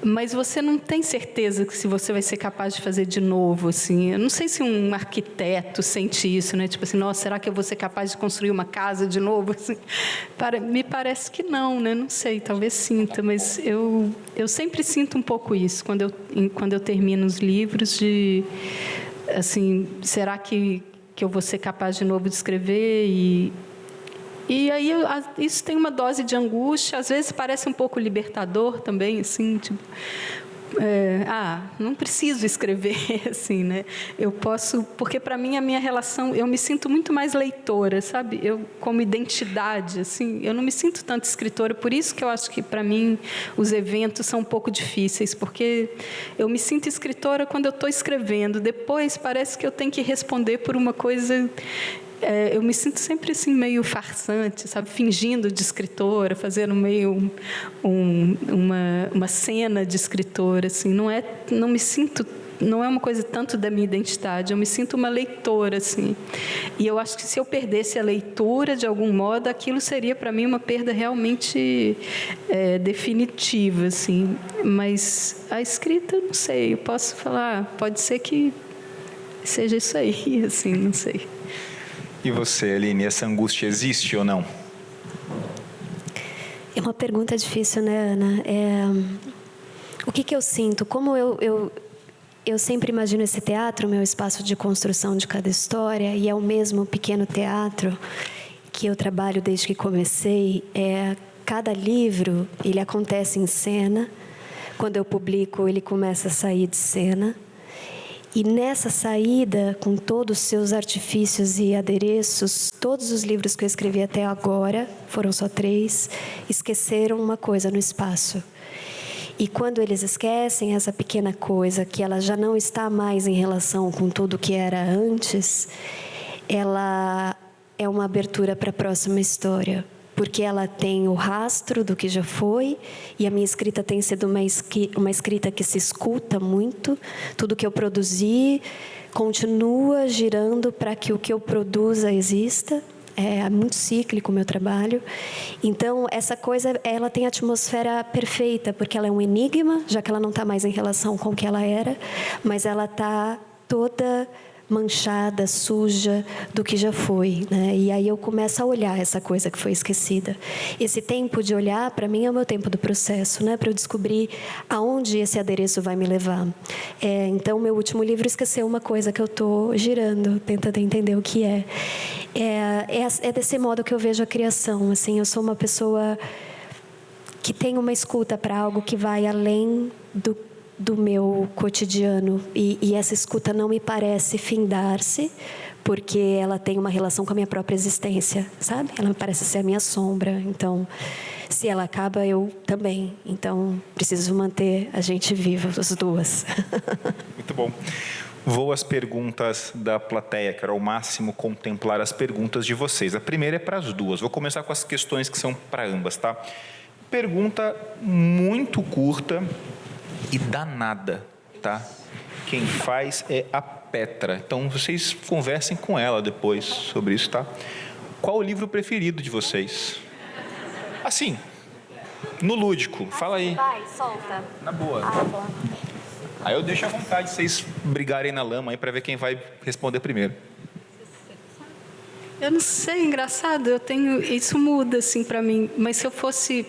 mas você não tem certeza que se você vai ser capaz de fazer de novo, assim. Eu não sei se um arquiteto sente isso, né? Tipo assim, nossa, será que eu vou ser capaz de construir uma casa de novo? Assim, me parece que não, né? Não sei, talvez sinta, mas eu sempre sinto um pouco isso quando eu termino os livros de, assim, será que eu vou ser capaz de novo de escrever? E aí isso tem uma dose de angústia, às vezes parece um pouco libertador também, assim, tipo, não preciso escrever, assim, né? Eu posso, porque para mim a minha relação, eu me sinto muito mais leitora, sabe? Eu como identidade, assim, eu não me sinto tanto escritora, por isso que eu acho que para mim os eventos são um pouco difíceis, porque eu me sinto escritora quando eu estou escrevendo, depois parece que eu tenho que responder por uma coisa. Eu me sinto sempre assim meio farsante, sabe, fingindo de escritora, fazendo meio uma cena de escritora, assim, não é uma coisa tanto da minha identidade, eu me sinto uma leitora, assim, e eu acho que se eu perdesse a leitura de algum modo, aquilo seria para mim uma perda realmente definitiva, assim, mas a escrita, não sei, eu posso falar, pode ser que seja isso aí, assim, não sei. E você, Aline, essa angústia existe ou não? É uma pergunta difícil, né, Ana? O que eu sinto? Como eu sempre imagino esse teatro, meu espaço de construção de cada história, e é o mesmo pequeno teatro que eu trabalho desde que comecei. Cada livro, ele acontece em cena. Quando eu publico, ele começa a sair de cena. E nessa saída, com todos os seus artifícios e adereços, todos os livros que eu escrevi até agora, foram só 3, esqueceram uma coisa no espaço. E quando eles esquecem essa pequena coisa, que ela já não está mais em relação com tudo que era antes, ela é uma abertura para a próxima história. Porque ela tem o rastro do que já foi, e a minha escrita tem sido uma escrita que se escuta muito. Tudo que eu produzi continua girando para que o que eu produza exista. É muito cíclico o meu trabalho. Então, essa coisa, ela tem a atmosfera perfeita, porque ela é um enigma, já que ela não está mais em relação com o que ela era, mas ela está toda manchada, suja do que já foi, né? E aí eu começo a olhar essa coisa que foi esquecida. Esse tempo de olhar, para mim, é o meu tempo do processo, né? Para eu descobrir aonde esse adereço vai me levar. Então, meu último livro esqueceu uma coisa que eu estou girando, tentando entender o que é. É desse modo que eu vejo a criação. Assim, eu sou uma pessoa que tem uma escuta para algo que vai além do meu cotidiano, e essa escuta não me parece findar-se, porque ela tem uma relação com a minha própria existência, sabe? Ela me parece ser a minha sombra, então, se ela acaba, eu também. Então, preciso manter a gente viva, as duas. Muito bom. Vou às perguntas da plateia, quero ao máximo contemplar as perguntas de vocês. A primeira é para as duas, vou começar com as questões que são para ambas, tá? Pergunta muito curta e danada, tá? Quem faz é a Petra. Então, vocês conversem com ela depois sobre isso, tá? Qual o livro preferido de vocês? Assim, no lúdico. Fala aí. Vai, solta. Na boa. Bom. Aí eu deixo à vontade vocês brigarem na lama aí para ver quem vai responder primeiro. Eu não sei, engraçado, isso muda assim para mim, mas se eu fosse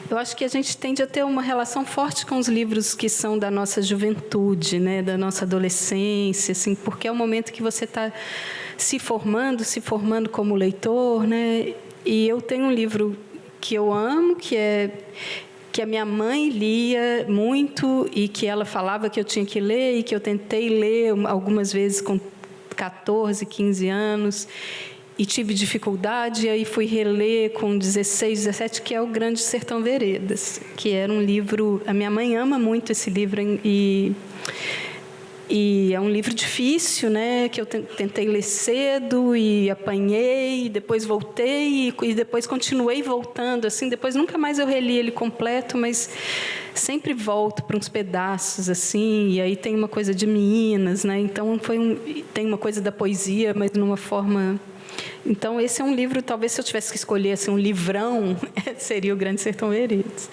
eu acho que a gente tende a ter uma relação forte com os livros que são da nossa juventude, né, da nossa adolescência, assim, porque é o momento que você está se formando como leitor, né? E eu tenho um livro que eu amo, que a minha mãe lia muito e que ela falava que eu tinha que ler e que eu tentei ler algumas vezes com 14, 15 anos e tive dificuldade, e aí fui reler com 16, 17, que é o Grande Sertão Veredas, que era um livro... A minha mãe ama muito esse livro e é um livro difícil, né, que eu tentei ler cedo e apanhei, e depois voltei e depois continuei voltando, assim, depois nunca mais eu reli ele completo, mas sempre volto para uns pedaços, assim, e aí tem uma coisa de Minas, né, então tem uma coisa da poesia, mas numa forma Então, esse é um livro, talvez se eu tivesse que escolher assim, um livrão, seria o Grande Sertão Veredas.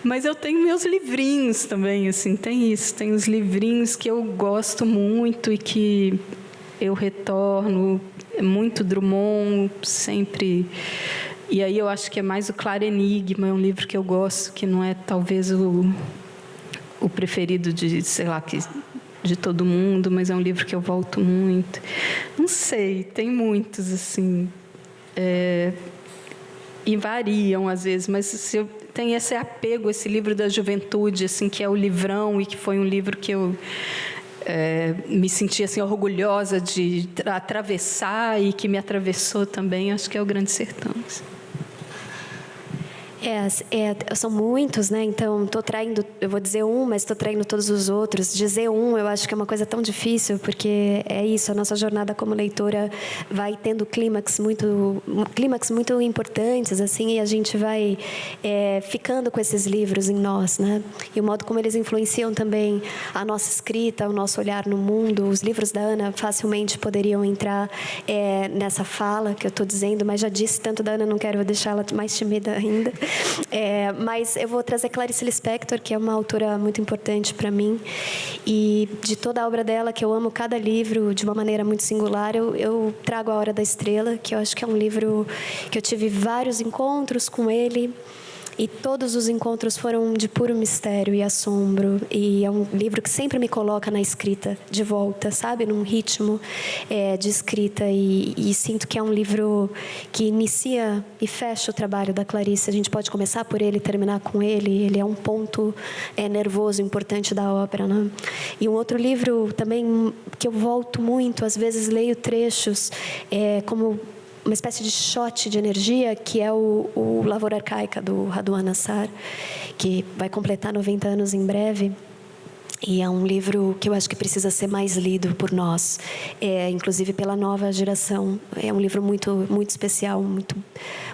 Mas eu tenho meus livrinhos também, assim, tem os livrinhos que eu gosto muito e que eu retorno, muito Drummond, sempre. E aí eu acho que é mais o Claro Enigma, é um livro que eu gosto, que não é talvez o preferido de, sei lá, de todo mundo, mas é um livro que eu volto muito. Não sei, tem muitos, assim, e variam às vezes, mas se eu tenho esse apego, esse livro da juventude, assim, que é o livrão, e que foi um livro que eu me senti assim, orgulhosa de atravessar e que me atravessou também, acho que é o Grande Sertão. São muitos, né? Então, estou traindo, eu vou dizer um, mas estou traindo todos os outros. Dizer um, eu acho que é uma coisa tão difícil, porque é isso, a nossa jornada como leitora vai tendo clímax muito importantes, assim, e a gente vai ficando com esses livros em nós, né? E o modo como eles influenciam também a nossa escrita, o nosso olhar no mundo. Os livros da Ana facilmente poderiam entrar nessa fala que eu estou dizendo, mas já disse tanto da Ana, não quero deixá-la mais tímida ainda. Mas eu vou trazer Clarice Lispector, que é uma autora muito importante para mim, e de toda a obra dela, que eu amo cada livro de uma maneira muito singular, eu trago A Hora da Estrela, que eu acho que é um livro que eu tive vários encontros com ele, e todos os encontros foram de puro mistério e assombro. E é um livro que sempre me coloca na escrita de volta, sabe? Num ritmo de escrita. E sinto que é um livro que inicia e fecha o trabalho da Clarice. A gente pode começar por ele e terminar com ele. Ele é um ponto nervoso importante da ópera, né? E um outro livro também que eu volto muito, às vezes leio trechos como uma espécie de shot de energia, que é o Lavoura Arcaica, do Radwan Nassar, que vai completar 90 anos em breve. E é um livro que eu acho que precisa ser mais lido por nós, inclusive pela nova geração. É um livro muito, muito especial, muito,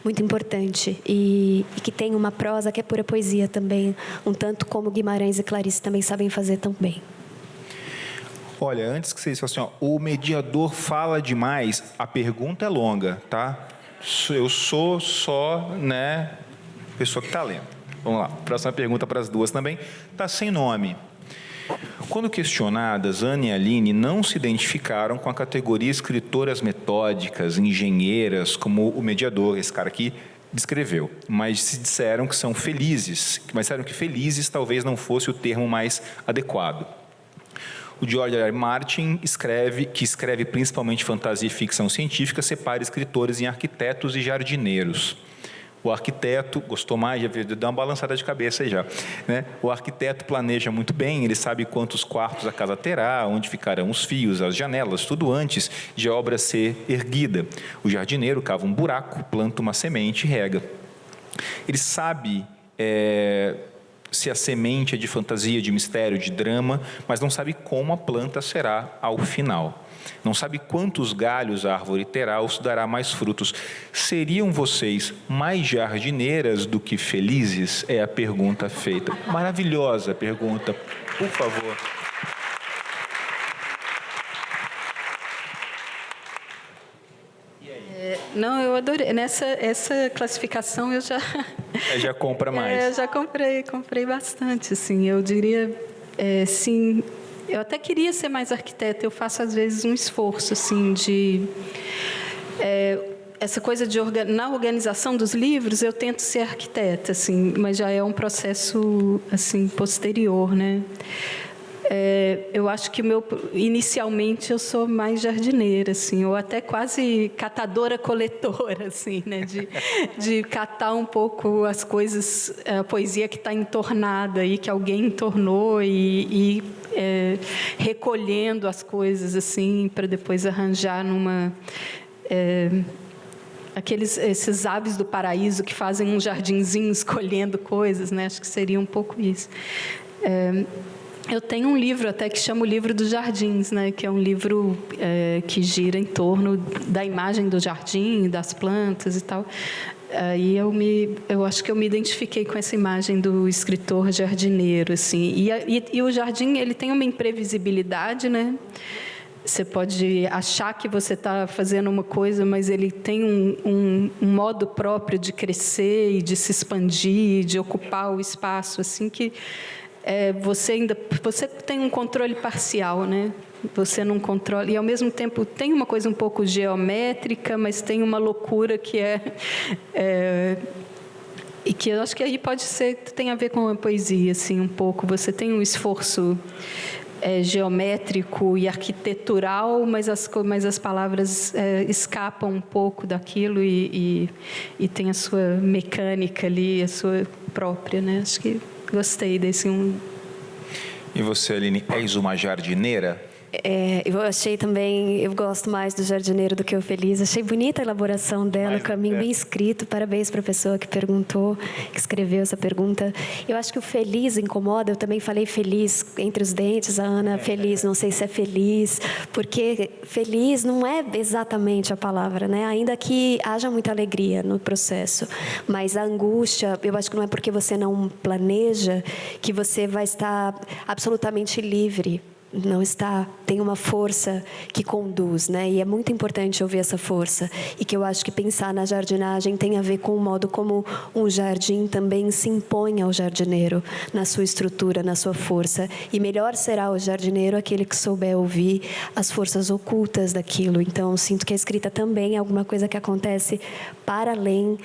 muito importante, e que tem uma prosa que é pura poesia também, um tanto como Guimarães e Clarice também sabem fazer tão bem. Olha, antes que vocês falem assim, o mediador fala demais, a pergunta é longa, tá? Eu sou só, né, pessoa que está lendo. Vamos lá, próxima pergunta para as duas também. Está sem nome. Quando questionadas, Ana e Aline não se identificaram com a categoria escritoras metódicas, engenheiras, como o mediador, esse cara aqui, descreveu, mas se disseram que são felizes, mas disseram que felizes talvez não fosse o termo mais adequado. O George R. R. Martin que escreve principalmente fantasia e ficção científica, separa escritores em arquitetos e jardineiros. O arquiteto, gostou mais, já deu uma balançada de cabeça aí já, né? O arquiteto planeja muito bem, ele sabe quantos quartos a casa terá, onde ficarão os fios, as janelas, tudo antes de a obra ser erguida. O jardineiro cava um buraco, planta uma semente e rega. Ele sabe se a semente é de fantasia, de mistério, de drama, mas não sabe como a planta será ao final. Não sabe quantos galhos a árvore terá ou se dará mais frutos. Seriam vocês mais jardineiras do que felizes? É a pergunta feita. Maravilhosa pergunta. Por favor. Não, eu adorei. Essa classificação eu já compra mais. Eu já comprei bastante, assim. Eu diria, sim. Eu até queria ser mais arquiteta. Eu faço às vezes um esforço, assim, de essa coisa de na organização dos livros. Eu tento ser arquiteta, assim, mas já é um processo assim posterior, né? Eu acho que inicialmente eu sou mais jardineira, assim, ou até quase catadora-coletora, assim, né? De catar um pouco as coisas, a poesia que está entornada aí, que alguém entornou e recolhendo as coisas, assim, para depois arranjar numa... esses aves do paraíso que fazem um jardinzinho escolhendo coisas, né? Acho que seria um pouco isso. Eu tenho um livro até que chama o Livro dos Jardins, né? Que é um livro que gira em torno da imagem do jardim, das plantas e tal. Aí eu acho que eu me identifiquei com essa imagem do escritor jardineiro, assim. E o jardim, ele tem uma imprevisibilidade, né? Você pode achar que você está fazendo uma coisa, mas ele tem um modo próprio de crescer e de se expandir, de ocupar o espaço, assim, que você tem um controle parcial, né? Você não controla, e ao mesmo tempo tem uma coisa um pouco geométrica, mas tem uma loucura que e que eu acho que aí tem a ver com a poesia, assim, um pouco. Você tem um esforço geométrico e arquitetural, mas as palavras escapam um pouco daquilo e tem a sua mecânica ali, a sua própria, né? Acho que gostei desse um. E você, Aline, és uma jardineira? Eu achei também, eu gosto mais do Jardineiro do que o Feliz. Achei bonita a elaboração dela, o caminho bem escrito. Parabéns para a pessoa que perguntou, que escreveu essa pergunta. Eu acho que o Feliz incomoda. Eu também falei feliz entre os dentes. A Ana, feliz, não sei se é feliz, porque feliz não é exatamente a palavra, né? Ainda que haja muita alegria no processo. Mas a angústia, eu acho que não é porque você não planeja que você vai estar absolutamente livre. Não está, tem uma força que conduz, né? E é muito importante ouvir essa força. E que eu acho que pensar na jardinagem tem a ver com o modo como um jardim também se impõe ao jardineiro, na sua estrutura, na sua força. E melhor será o jardineiro aquele que souber ouvir as forças ocultas daquilo. Então, sinto que a escrita também é alguma coisa que acontece para além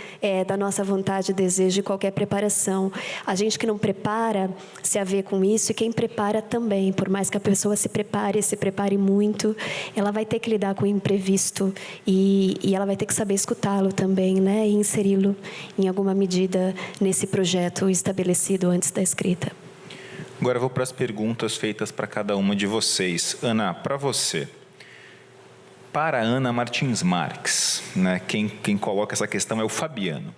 da nossa vontade, desejo e qualquer preparação. A gente que não prepara se a ver com isso, e quem prepara também, por mais que a pessoa se prepare muito, ela vai ter que lidar com o imprevisto e ela vai ter que saber escutá-lo também, né? E inseri-lo em alguma medida nesse projeto estabelecido antes da escrita. Agora eu vou para as perguntas feitas para cada uma de vocês. Ana, para você. Para Ana Martins Marques, né? Quem coloca essa questão é o Fabiano.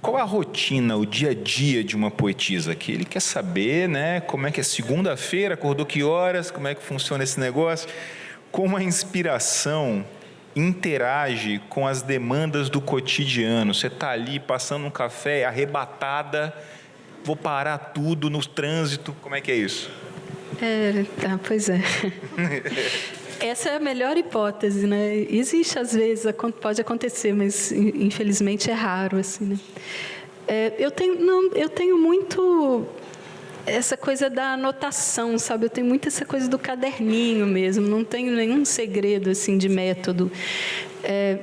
Qual a rotina, o dia a dia de uma poetisa aqui? Ele quer saber, né, como é que é segunda-feira, acordou que horas, como é que funciona esse negócio, como a inspiração interage com as demandas do cotidiano. Você está ali passando um café, arrebatada, vou parar tudo no trânsito, como é que é isso? Pois é. Essa é a melhor hipótese, né? Existe, às vezes, pode acontecer, mas infelizmente é raro, assim, né? Eu tenho muito essa coisa da anotação, sabe? Eu tenho muito essa coisa do caderninho mesmo, não tenho nenhum segredo, assim, de método.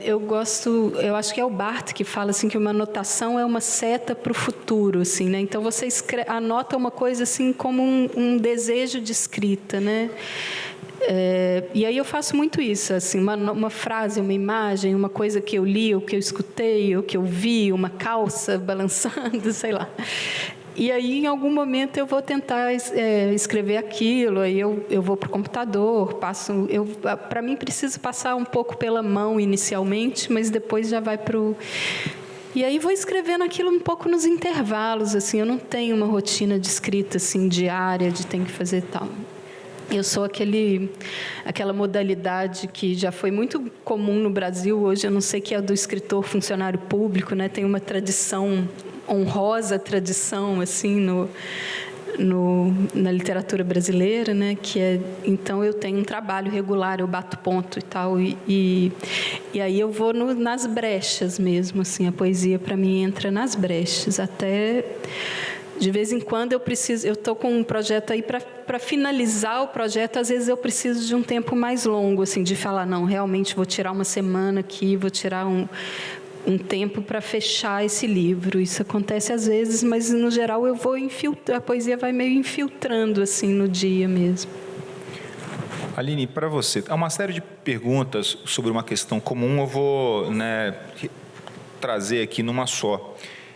Eu acho que é o Barthes que fala assim que uma anotação é uma seta para o futuro, assim, né? Então você anota uma coisa assim como um desejo de escrita, né? E aí eu faço muito isso, assim, uma frase, uma imagem, uma coisa que eu li, ou que eu escutei, ou que eu vi, uma calça balançando, sei lá. E aí, em algum momento, eu vou tentar escrever aquilo, aí eu vou para o computador, para mim, preciso passar um pouco pela mão inicialmente, mas depois já vai para o... E aí vou escrevendo aquilo um pouco nos intervalos, assim, eu não tenho uma rotina de escrita, assim, diária, de tem que fazer tal... Eu sou aquela modalidade que já foi muito comum no Brasil, hoje eu não sei, que é do escritor funcionário público, né? Tem uma tradição, honrosa tradição, assim, na literatura brasileira, né? Então eu tenho um trabalho regular, eu bato ponto e tal, e aí eu vou nas brechas mesmo, assim, a poesia para mim entra nas brechas, até... De vez em quando eu estou com um projeto aí para finalizar o projeto, às vezes eu preciso de um tempo mais longo, assim, de falar, não, realmente vou tirar uma semana aqui, vou tirar um tempo para fechar esse livro. Isso acontece às vezes, mas no geral eu vou a poesia vai meio infiltrando assim no dia mesmo. Aline, para você, há uma série de perguntas sobre uma questão comum, eu vou, né, trazer aqui numa só.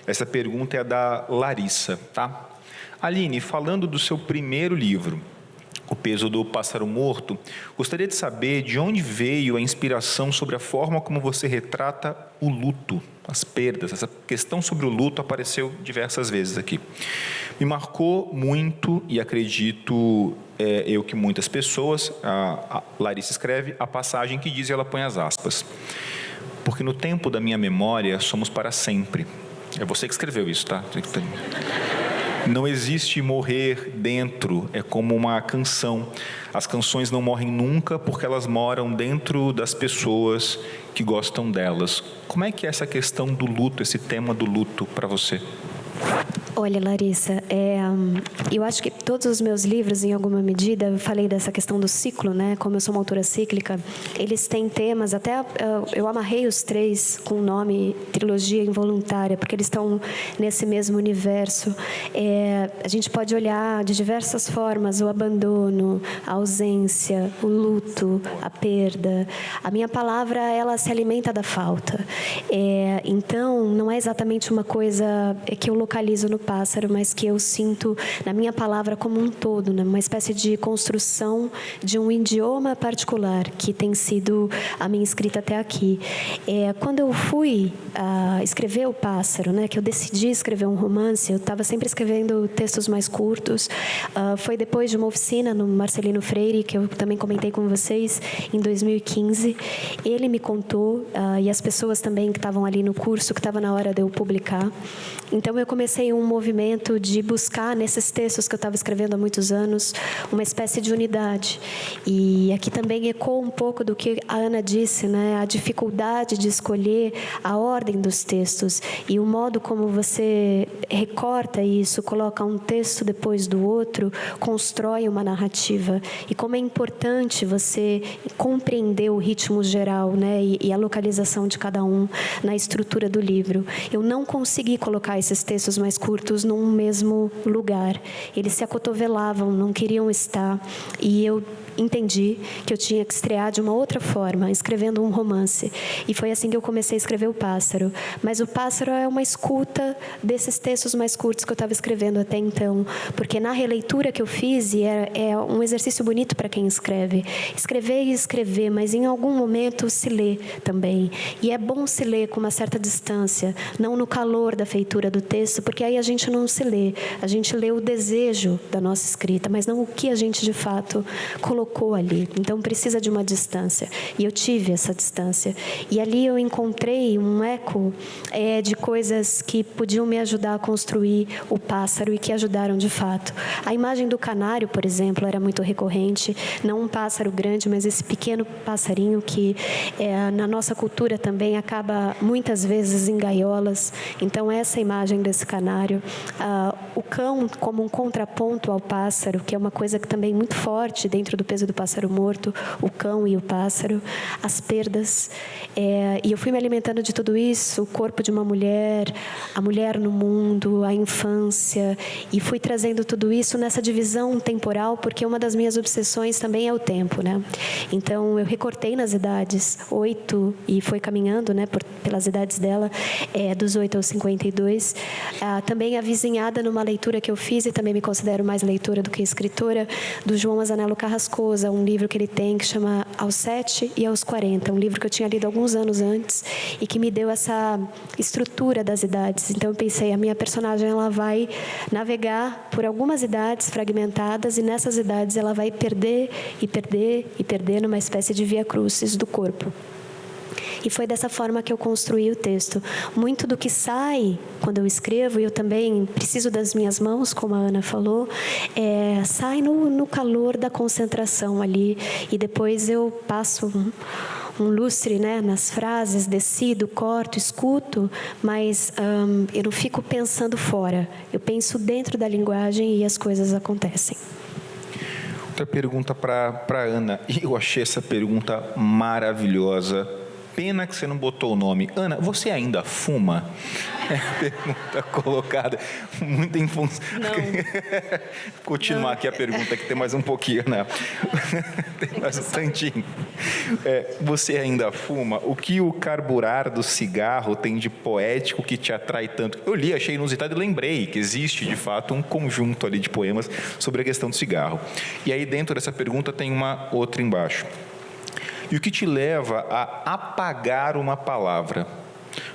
Essa pergunta é a da Larissa, tá? Aline, falando do seu primeiro livro, O Peso do Pássaro Morto, gostaria de saber de onde veio a inspiração sobre a forma como você retrata o luto, as perdas. Essa questão sobre o luto apareceu diversas vezes aqui. Me marcou muito, e acredito eu que muitas pessoas, a Larissa escreve, a passagem que diz, e ela põe as aspas, porque no tempo da minha memória somos para sempre. É você que escreveu isso, tá? Não existe morrer dentro, é como uma canção. As canções não morrem nunca porque elas moram dentro das pessoas que gostam delas. Como é que é essa questão do luto, esse tema do luto para você? Olha, Larissa, eu acho que todos os meus livros, em alguma medida, eu falei dessa questão do ciclo, né? Como eu sou uma autora cíclica, eles têm temas, até eu amarrei os 3 com o nome Trilogia Involuntária, porque eles estão nesse mesmo universo. A gente pode olhar de diversas formas o abandono, a ausência, o luto, a perda. A minha palavra, ela se alimenta da falta. Então, não é exatamente uma coisa que eu localizo no pássaro, mas que eu sinto na minha palavra como um todo, né? Uma espécie de construção de um idioma particular que tem sido a minha escrita até aqui. Quando eu fui escrever O Pássaro, né, que eu decidi escrever um romance, eu estava sempre escrevendo textos mais curtos. Foi depois de uma oficina no Marcelino Freire, que eu também comentei com vocês, em 2015. Ele me contou, e as pessoas também que estavam ali no curso, que estava na hora de eu publicar. Então, eu comecei um movimento de buscar, nesses textos que eu estava escrevendo há muitos anos, uma espécie de unidade. E aqui também ecoa um pouco do que a Ana disse, né? A dificuldade de escolher a ordem dos textos e o modo como você recorta isso, coloca um texto depois do outro, constrói uma narrativa. E como é importante você compreender o ritmo geral, né? E a localização de cada um na estrutura do livro. Eu não consegui colocar esses textos mais curtos num mesmo lugar. Eles se acotovelavam, não queriam estar. E eu entendi que eu tinha que estrear de uma outra forma, escrevendo um romance. E foi assim que eu comecei a escrever O Pássaro. Mas O Pássaro é uma escuta desses textos mais curtos que eu estava escrevendo até então. Porque na releitura que eu fiz, e é um exercício bonito para quem escreve, escrever e escrever, mas em algum momento se lê também. E é bom se ler com uma certa distância, não no calor da feitura do texto, porque aí a gente não se lê. A gente lê o desejo da nossa escrita, mas não o que a gente de fato colocou ali. Então precisa de uma distância. E eu tive essa distância. E ali eu encontrei um eco de coisas que podiam me ajudar a construir o pássaro e que ajudaram de fato. A imagem do canário, por exemplo, era muito recorrente. Não um pássaro grande, mas esse pequeno passarinho que na nossa cultura também acaba muitas vezes em gaiolas. Então essa imagem desse canário. O cão como um contraponto ao pássaro, que é uma coisa que também muito forte dentro do peso do pássaro morto, o cão e o pássaro, as perdas. E eu fui me alimentando de tudo isso, o corpo de uma mulher, a mulher no mundo, a infância, e fui trazendo tudo isso nessa divisão temporal, porque uma das minhas obsessões também é o tempo, né? Então, eu recortei nas idades 8, e foi caminhando, né, pelas idades dela, dos 8 aos 52. Também avizinhada numa leitura que eu fiz, e também me considero mais leitora do que escritora, do João Azanello Carrascosa, um livro que ele tem que chama Aos 7 e aos 40, um livro que eu tinha lido alguns anos antes e que me deu essa estrutura das idades. Então eu pensei, a minha personagem ela vai navegar por algumas idades fragmentadas e nessas idades ela vai perder e perder e perder numa espécie de via crucis do corpo. E foi dessa forma que eu construí o texto. Muito do que sai quando eu escrevo, e eu também preciso das minhas mãos, como a Ana falou, sai no calor da concentração ali. E depois eu passo um lustre, né, nas frases, decido, corto, escuto, mas eu não fico pensando fora. Eu penso dentro da linguagem e as coisas acontecem. Outra pergunta para a Ana. E eu achei essa pergunta maravilhosa. Pena que você não botou o nome. Ana, você ainda fuma? É a pergunta colocada muito em função... Não. Continuar aqui a pergunta, que tem mais um pouquinho, né? Tem mais um tantinho. Você ainda fuma? O que o carburar do cigarro tem de poético que te atrai tanto? Eu li, achei inusitado e lembrei que existe, de fato, um conjunto ali de poemas sobre a questão do cigarro. E aí, dentro dessa pergunta, tem uma outra embaixo. E o que te leva a apagar uma palavra?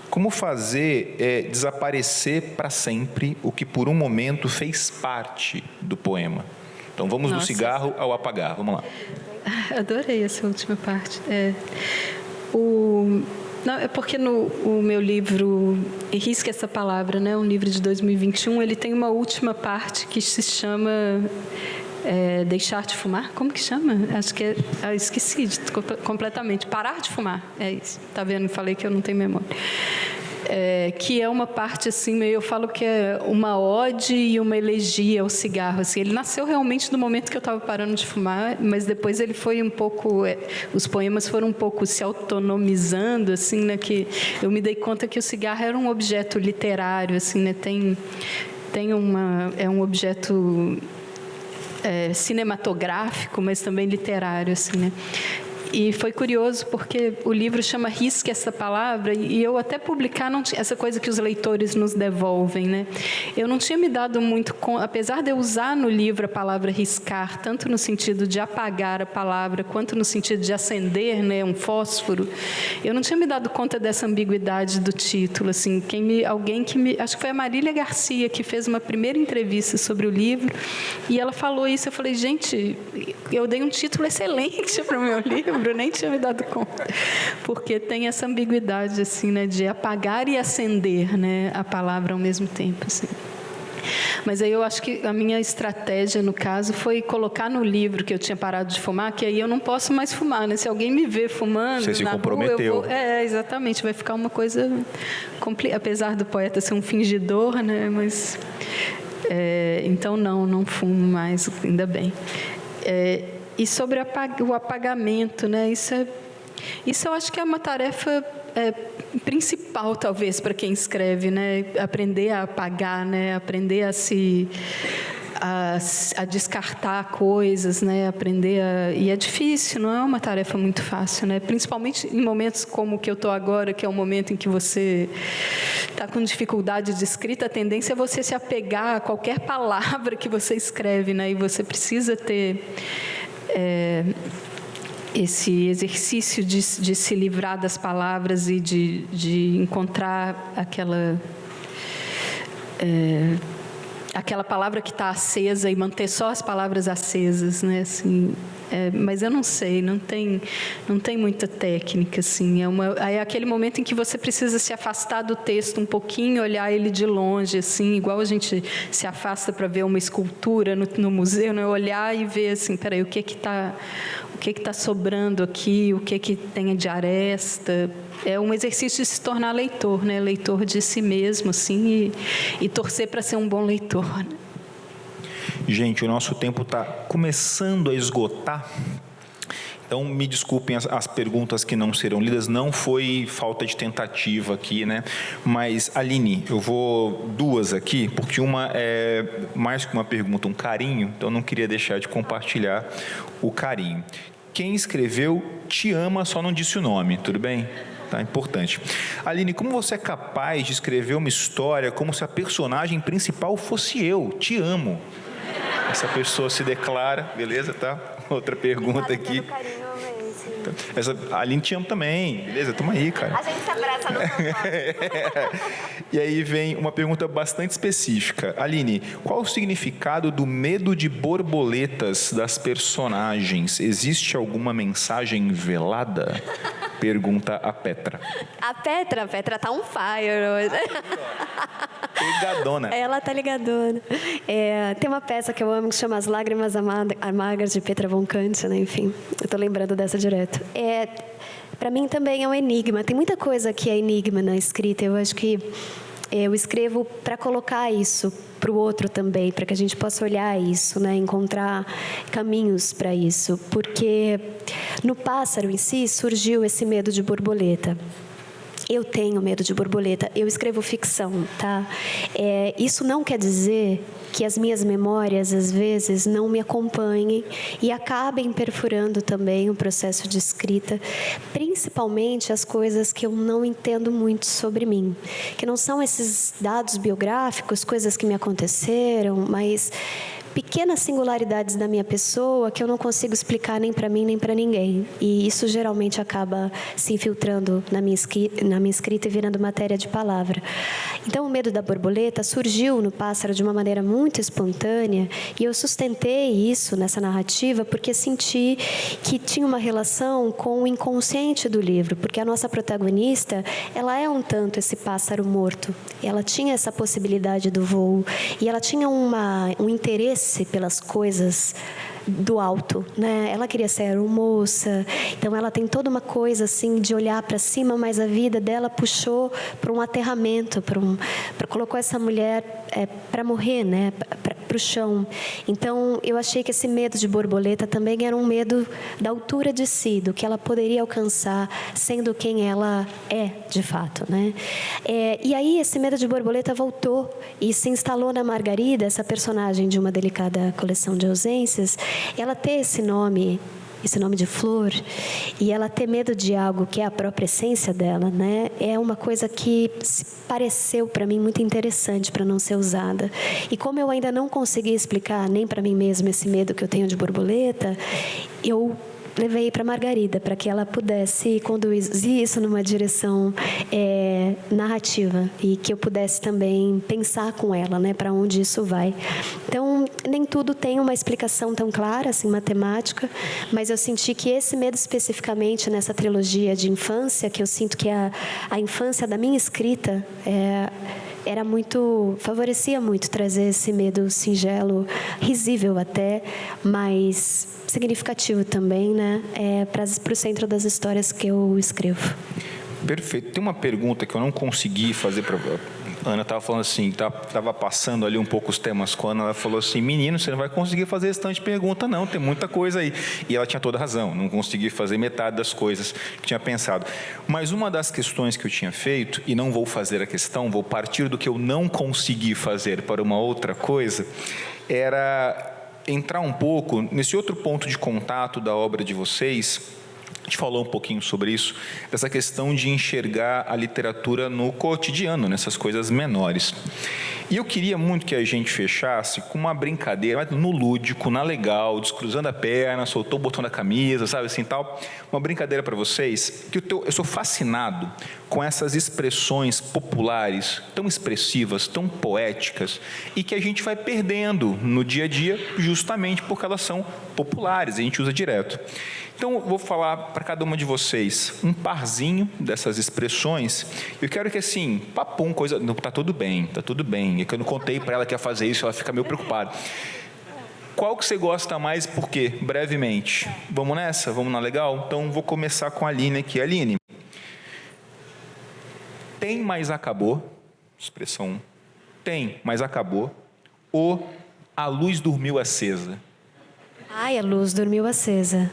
Como fazer desaparecer para sempre o que por um momento fez parte do poema? Então vamos do cigarro ao apagar. Vamos lá. Adorei essa última parte. Não, é porque o meu livro, Risque Essa Palavra, né, um livro de 2021, ele tem uma última parte que se chama Deixar de Fumar. Como que chama? Acho que esqueci completamente. Parar de Fumar, é isso. Tá vendo? Falei que eu não tenho memória. Que é uma parte assim, eu falo que é uma ode e uma elegia ao cigarro. Assim, ele nasceu realmente no momento que eu estava parando de fumar, mas depois ele foi um pouco, os poemas foram um pouco se autonomizando, assim, né? Que eu me dei conta que o cigarro era um objeto literário, assim, né? É um objeto cinematográfico, mas também literário, assim, né? E foi curioso porque o livro chama Risque Essa Palavra, e eu até publicar, não tinha, essa coisa que os leitores nos devolvem, né? Eu não tinha me dado muito conta, apesar de eu usar no livro a palavra riscar, tanto no sentido de apagar a palavra, quanto no sentido de acender, né, um fósforo, eu não tinha me dado conta dessa ambiguidade do título. Assim, acho que foi a Marília Garcia que fez uma primeira entrevista sobre o livro, e ela falou isso, eu falei, gente, eu dei um título excelente para o meu livro, eu nem tinha me dado conta, porque tem essa ambiguidade assim, né, de apagar e acender, né, a palavra ao mesmo tempo, assim. Mas aí eu acho que a minha estratégia, no caso, foi colocar no livro que eu tinha parado de fumar, que aí eu não posso mais fumar, né? Se alguém me vê fumando você se na comprometeu. rua, exatamente, vai ficar uma coisa apesar do poeta ser um fingidor, né? Mas então não fumo mais, ainda bem. E sobre o apagamento, né? Isso eu acho que é uma tarefa principal, talvez, para quem escreve, né? Aprender a apagar, né? Aprender a descartar coisas, né? E é difícil, não é uma tarefa muito fácil, né? Principalmente em momentos como o que eu estou agora, que é um momento em que você está com dificuldade de escrita, a tendência é você se apegar a qualquer palavra que você escreve, né? E você precisa ter esse exercício de se livrar das palavras e de encontrar aquela palavra que está acesa e manter só as palavras acesas, né? Assim, mas eu não sei, não tem muita técnica, assim. É aquele momento em que você precisa se afastar do texto um pouquinho, olhar ele de longe, assim, igual a gente se afasta para ver uma escultura no museu, né? Olhar e ver assim, peraí, o que está sobrando aqui, o que tem de aresta. É um exercício de se tornar leitor, né? Leitor de si mesmo, assim, e torcer para ser um bom leitor. Né? Gente, o nosso tempo está começando a esgotar. Então, me desculpem as perguntas que não serão lidas, não foi falta de tentativa aqui, né? Mas, Aline, eu vou duas aqui, porque uma é mais que uma pergunta, um carinho, então não queria deixar de compartilhar o carinho. Quem escreveu Te Ama, só não disse o nome, tudo bem? Tá, importante. Aline, como você é capaz de escrever uma história como se a personagem principal fosse eu? Te amo. Essa pessoa se declara, beleza, tá? Outra pergunta aqui. A Aline te ama também, beleza? Toma aí, cara. A gente se abraça no sofá. E aí vem uma pergunta bastante específica. Aline, qual o significado do medo de borboletas das personagens? Existe alguma mensagem velada? Pergunta a Petra. A Petra tá on fire hoje. Ligadona. Ela tá ligadona. Tem uma peça que eu amo que chama As Lágrimas Amargas de Petra von Kant, né? Enfim, eu tô lembrando dessa direto. Para mim também é um enigma. Tem muita coisa que é enigma na escrita. Eu acho que eu escrevo para colocar isso para o outro também, para que a gente possa olhar isso, né? Encontrar caminhos para isso. Porque no pássaro em si surgiu esse medo de borboleta. Eu tenho medo de borboleta, eu escrevo ficção, tá? Isso não quer dizer que as minhas memórias, às vezes, não me acompanhem e acabem perfurando também o processo de escrita, principalmente as coisas que eu não entendo muito sobre mim, que não são esses dados biográficos, coisas que me aconteceram, mas pequenas singularidades da minha pessoa que eu não consigo explicar nem para mim nem para ninguém. E isso geralmente acaba se infiltrando na minha escrita e virando matéria de palavra. Então, o medo da borboleta surgiu no pássaro de uma maneira muito espontânea e eu sustentei isso nessa narrativa porque senti que tinha uma relação com o inconsciente do livro, porque a nossa protagonista, ela é um tanto esse pássaro morto. Ela tinha essa possibilidade do voo e ela tinha um interesse pelas coisas do alto, né? Ela queria ser aeromoça, então ela tem toda uma coisa assim de olhar para cima, mas a vida dela puxou para um aterramento, colocou essa mulher para morrer, né? Para o chão. Então eu achei que esse medo de borboleta também era um medo da altura de si, do que ela poderia alcançar, sendo quem ela é de fato, né? E aí esse medo de borboleta voltou e se instalou na Margarida, essa personagem de Uma Delicada Coleção de Ausências. Ela ter esse nome de flor, e ela ter medo de algo que é a própria essência dela, né? É uma coisa que pareceu para mim muito interessante para não ser usada. E como eu ainda não consegui explicar nem para mim mesma esse medo que eu tenho de borboleta, eu levei para Margarida, para que ela pudesse conduzir isso numa direção narrativa e que eu pudesse também pensar com ela, né, para onde isso vai. Então, nem tudo tem uma explicação tão clara, assim, matemática, mas eu senti que esse medo especificamente nessa trilogia de infância, que eu sinto que é a infância da minha escrita, favorecia muito trazer esse medo singelo, risível até, mas significativo também, né? Para o centro das histórias que eu escrevo. Perfeito. Tem uma pergunta que eu não consegui fazer para a Ana. Estava falando assim, estava passando ali um pouco os temas com a Ana. Ela falou assim: menino, você não vai conseguir fazer esse tanto de pergunta, não. Tem muita coisa aí. E ela tinha toda razão. Não consegui fazer metade das coisas que tinha pensado. Mas uma das questões que eu tinha feito, e não vou fazer a questão, vou partir do que eu não consegui fazer para uma outra coisa, era entrar um pouco nesse outro ponto de contato da obra de vocês. A gente falou um pouquinho sobre isso, dessa questão de enxergar a literatura no cotidiano, nessas coisas menores. E eu queria muito que a gente fechasse com uma brincadeira, no lúdico, na legal, descruzando a perna, soltou o botão da camisa, sabe assim, tal. Uma brincadeira para vocês, que eu sou fascinado com essas expressões populares, tão expressivas, tão poéticas, e que a gente vai perdendo no dia a dia, justamente porque elas são populares, a gente usa direto. Então, eu vou falar para cada uma de vocês um parzinho dessas expressões. Eu quero que, assim, papum, coisa... Não, tá tudo bem. É que eu não contei para ela que ia fazer isso, ela fica meio preocupada. Qual que você gosta mais e por quê? Brevemente. Vamos nessa? Vamos na legal? Então, vou começar com a Aline aqui. Aline, tem, mas acabou. Expressão 1. Tem, mas acabou. Ou a luz dormiu acesa. Ai, a luz dormiu acesa.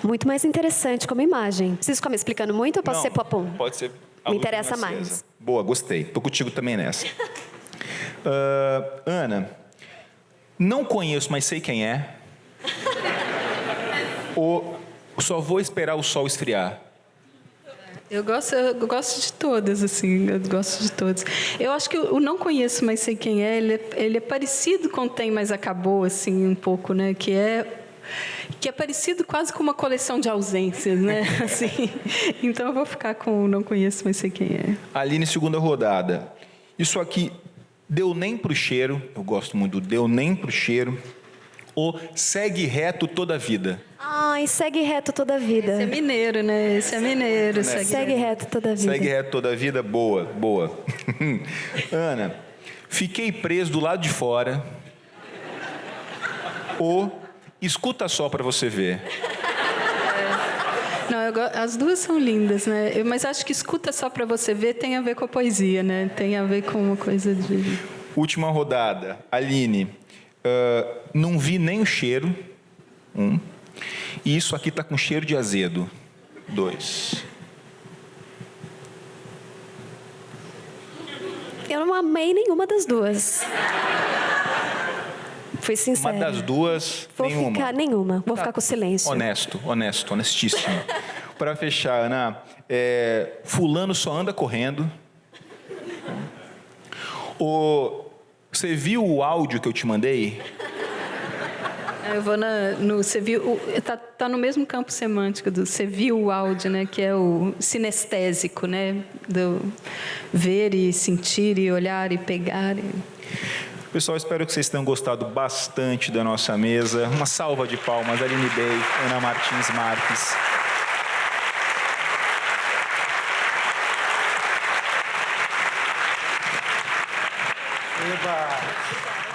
Muito mais interessante como imagem. Preciso ficar me explicando muito ou posso ser papum? Pode ser. Me interessa mais. Boa, gostei. Estou contigo também nessa. Ana, não conheço, mas sei quem é. Ou só vou esperar o sol esfriar. Eu gosto de todas, assim, eu gosto de todas. Eu acho que o não conheço, mas sei quem é, ele é parecido com Tem, mas acabou, assim, um pouco, né? Que é parecido quase com uma coleção de ausências, né? Assim, então eu vou ficar com o não conheço, mas sei quem é. Aline, segunda rodada. Isso aqui, deu nem pro cheiro, eu gosto muito do deu nem pro cheiro, ou segue reto toda a vida. Ai, segue reto toda a vida. Esse é mineiro, né? Esse é mineiro. Segue reto toda a vida. Segue reto toda a vida, boa, boa. Ana, fiquei preso do lado de fora, ou escuta só para você ver. Não, as duas são lindas, né? Mas acho que escuta só para você ver tem a ver com a poesia, né? Tem a ver com uma coisa de... Última rodada. Aline, não vi nem o cheiro. 1. E isso aqui está com cheiro de azedo. 2. Eu não amei nenhuma das duas. Fui sincera. Uma das duas, nenhuma. Vou ficar com silêncio. Honestíssimo. Para fechar, Ana, fulano só anda correndo. Você viu o áudio que eu te mandei? Eu vou no você viu, tá no mesmo campo semântico do você viu o áudio, né, que é o sinestésico, né, do ver e sentir e olhar e pegar. Pessoal, espero que vocês tenham gostado bastante da nossa mesa. Uma salva de palmas, Aline Bey, Ana Martins Marques. Eba!